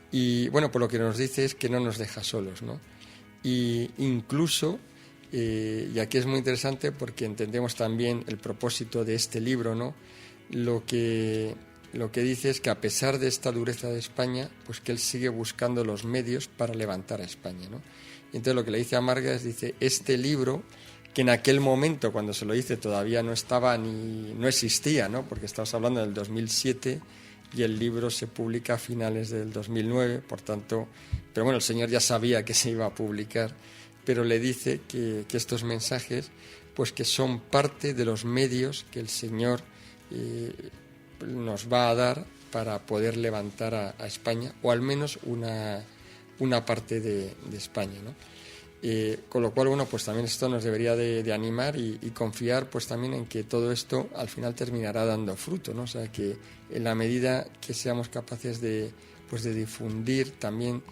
Y bueno, pues lo que nos dice es que no nos deja solos, ¿no? Y incluso, y aquí es muy interesante porque entendemos también el propósito de este libro, ¿no? Lo que dice es que a pesar de esta dureza de España, pues que él sigue buscando los medios para levantar a España, ¿no? Y entonces lo que le dice a Marga es, dice, este libro que en aquel momento, cuando se lo dice, todavía no existía, ¿no? Porque estamos hablando del 2007 y el libro se publica a finales del 2009, por tanto, pero bueno, el Señor ya sabía que se iba a publicar, pero le dice que estos mensajes, pues que son parte de los medios que el Señor nos va a dar para poder levantar a España, o al menos una parte de España, ¿no? Con lo cual, bueno, pues también esto nos debería de animar y confiar pues también en que todo esto al final terminará dando fruto, ¿no? O sea, que en la medida que seamos capaces de difundir también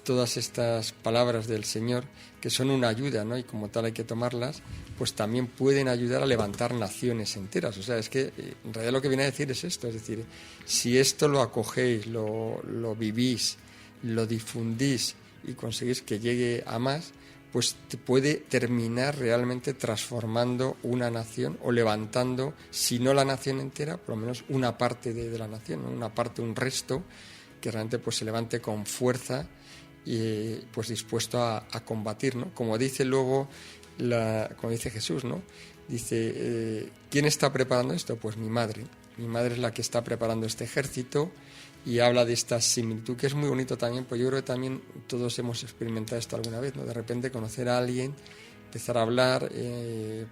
todas estas palabras del Señor, que son una ayuda, ¿no? Y como tal hay que tomarlas, pues también pueden ayudar a levantar naciones enteras. O sea, es que en realidad lo que viene a decir es esto, es decir, si esto lo acogéis, lo vivís, lo difundís y conseguís que llegue a más, pues puede terminar realmente transformando una nación o levantando, si no la nación entera, por lo menos una parte de la nación, ¿no? Una parte, un resto, que realmente pues se levante con fuerza y pues dispuesto a combatir, ¿no? Como dice luego, como dice Jesús, ¿no? Dice, ¿quién está preparando esto? Pues mi madre. Mi madre es la que está preparando este ejército. Y habla de esta similitud, que es muy bonito también, pues yo creo que también todos hemos experimentado esto alguna vez, ¿no? De repente conocer a alguien, empezar a hablar,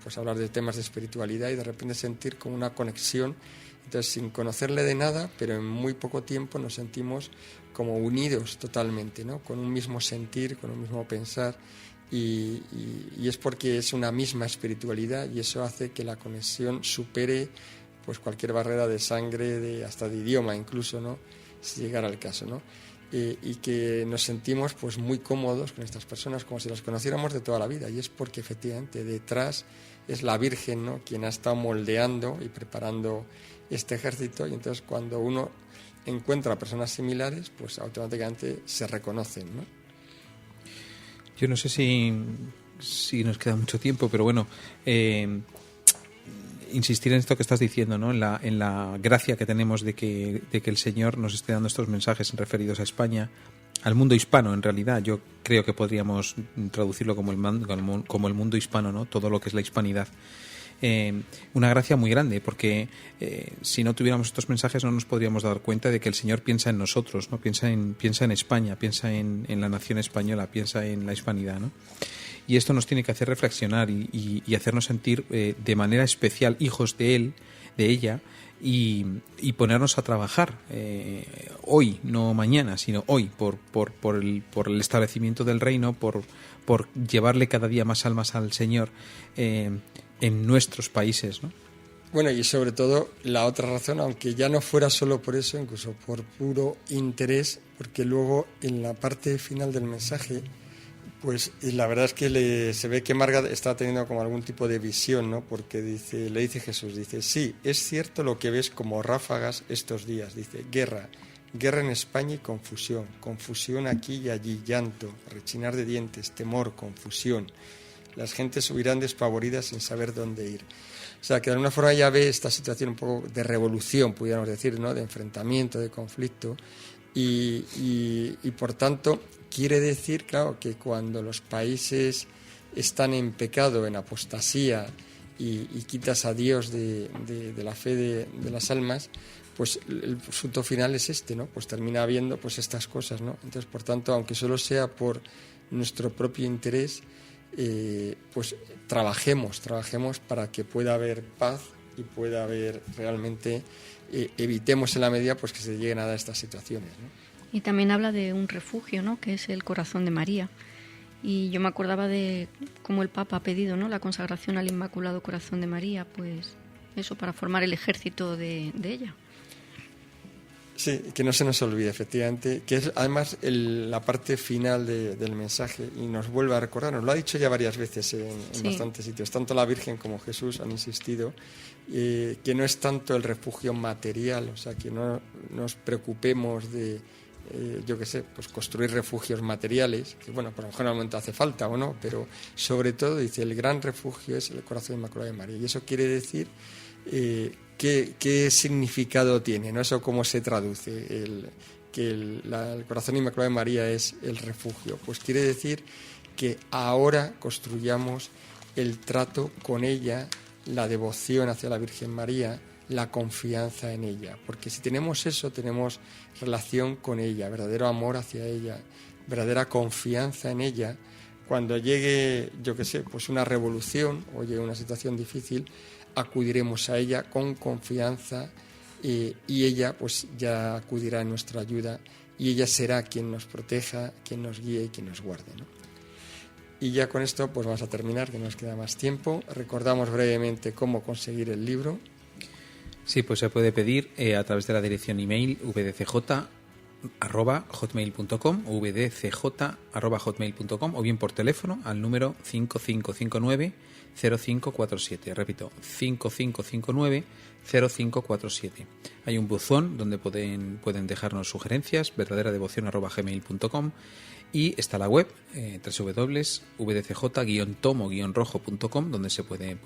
pues hablar de temas de espiritualidad y de repente sentir como una conexión. Entonces, sin conocerle de nada, pero en muy poco tiempo nos sentimos como unidos totalmente, ¿no? Con un mismo sentir, con un mismo pensar. Y es porque es una misma espiritualidad y eso hace que la conexión supere pues cualquier barrera de sangre, hasta de idioma incluso, ¿no? Si llegara al caso, ¿no? Y que nos sentimos pues muy cómodos con estas personas, como si las conociéramos de toda la vida, y es porque efectivamente detrás es la Virgen, ¿no? Quien ha estado moldeando y preparando este ejército, y entonces cuando uno encuentra personas similares, pues automáticamente se reconocen, ¿no? Yo no sé si nos queda mucho tiempo, pero bueno, insistir en esto que estás diciendo, ¿no? En la gracia que tenemos de que el Señor nos esté dando estos mensajes referidos a España, al mundo hispano, en realidad. Yo creo que podríamos traducirlo como el mundo hispano, ¿no? Todo lo que es la hispanidad. Una gracia muy grande, porque si no tuviéramos estos mensajes no nos podríamos dar cuenta de que el Señor piensa en nosotros, ¿no? Piensa en España, piensa en la nación española, piensa en la hispanidad, ¿no? Y esto nos tiene que hacer reflexionar y hacernos sentir de manera especial hijos de él, de ella, y ponernos a trabajar hoy, no mañana, sino hoy, por el establecimiento del reino, por llevarle cada día más almas al Señor en nuestros países, ¿no? Bueno, y sobre todo la otra razón, aunque ya no fuera solo por eso, incluso por puro interés, porque luego en la parte final del mensaje, pues y la verdad es que se ve que Marga está teniendo como algún tipo de visión, ¿no? Porque le dice Jesús, dice, sí, es cierto lo que ves como ráfagas estos días, dice, guerra en España y confusión aquí y allí, llanto, rechinar de dientes, temor, confusión. Las gentes subirán despavoridas sin saber dónde ir. O sea, que de alguna forma ya ve esta situación un poco de revolución, pudiéramos decir, ¿no? De enfrentamiento, de conflicto, y por tanto quiere decir, claro, que cuando los países están en pecado, en apostasía, y quitas a Dios de la fe de las almas, pues el fruto final es este, ¿no? Pues termina habiendo pues estas cosas, ¿no? Entonces, por tanto, aunque solo sea por nuestro propio interés, pues trabajemos para que pueda haber paz y pueda haber realmente, evitemos en la medida pues que se lleguen a dar estas situaciones, ¿no? Y también habla de un refugio, ¿no? Que es el corazón de María. Y yo me acordaba de cómo el Papa ha pedido, ¿no? La consagración al Inmaculado Corazón de María, pues eso, para formar el ejército de ella. Sí, que no se nos olvide, efectivamente, que es además la parte final del mensaje, y nos vuelve a recordar, nos lo ha dicho ya varias veces en bastantes sitios, tanto la Virgen como Jesús han insistido, que no es tanto el refugio material, o sea, que no nos preocupemos de, yo qué sé, pues construir refugios materiales, que bueno, por lo mejor en el momento hace falta o no, pero sobre todo, dice, el gran refugio es el corazón inmaculado de María, y eso quiere decir ¿qué significado tiene, ¿no? Eso cómo se traduce, que el corazón inmaculado de María es el refugio. Pues quiere decir que ahora construyamos el trato con ella, la devoción hacia la Virgen María, la confianza en ella. Porque si tenemos eso, tenemos relación con ella, verdadero amor hacia ella, verdadera confianza en ella. Cuando llegue, yo qué sé, pues una revolución o llegue una situación difícil, acudiremos a ella con confianza y ella pues ya acudirá en nuestra ayuda y ella será quien nos proteja, quien nos guíe y quien nos guarde, ¿no? Y ya con esto pues vamos a terminar, que nos queda más tiempo. Recordamos brevemente cómo conseguir el libro. Sí, pues se puede pedir a través de la dirección email vdcj@hotmail.com, vdcj@hotmail.com, o bien por teléfono al número 5559-0547. Repito, 5559-0547. Hay un buzón donde pueden dejarnos sugerencias, verdaderadevoción@gmail.com, y está la web www.vdcj-tomo-rojo.com, donde se puede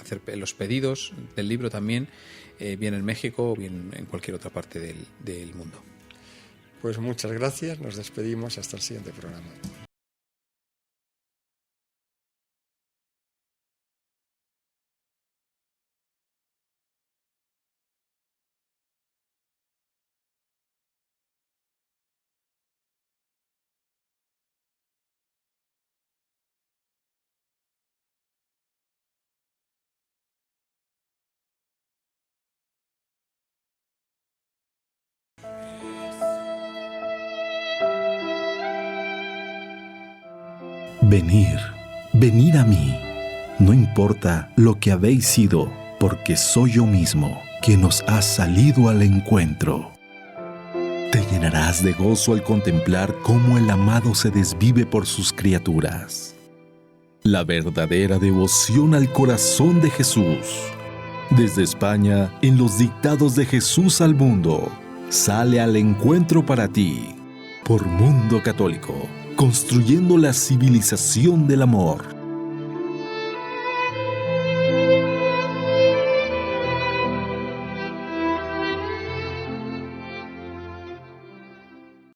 hacer los pedidos del libro también, bien en México o bien en cualquier otra parte del mundo. Pues muchas gracias, nos despedimos hasta el siguiente programa. Venid, venid a mí, no importa lo que habéis sido, porque soy yo mismo quien os ha salido al encuentro. Te llenarás de gozo al contemplar cómo el amado se desvive por sus criaturas. La verdadera devoción al corazón de Jesús. Desde España, en los dictados de Jesús al mundo, sale al encuentro para ti, por Mundo Católico, construyendo la civilización del amor.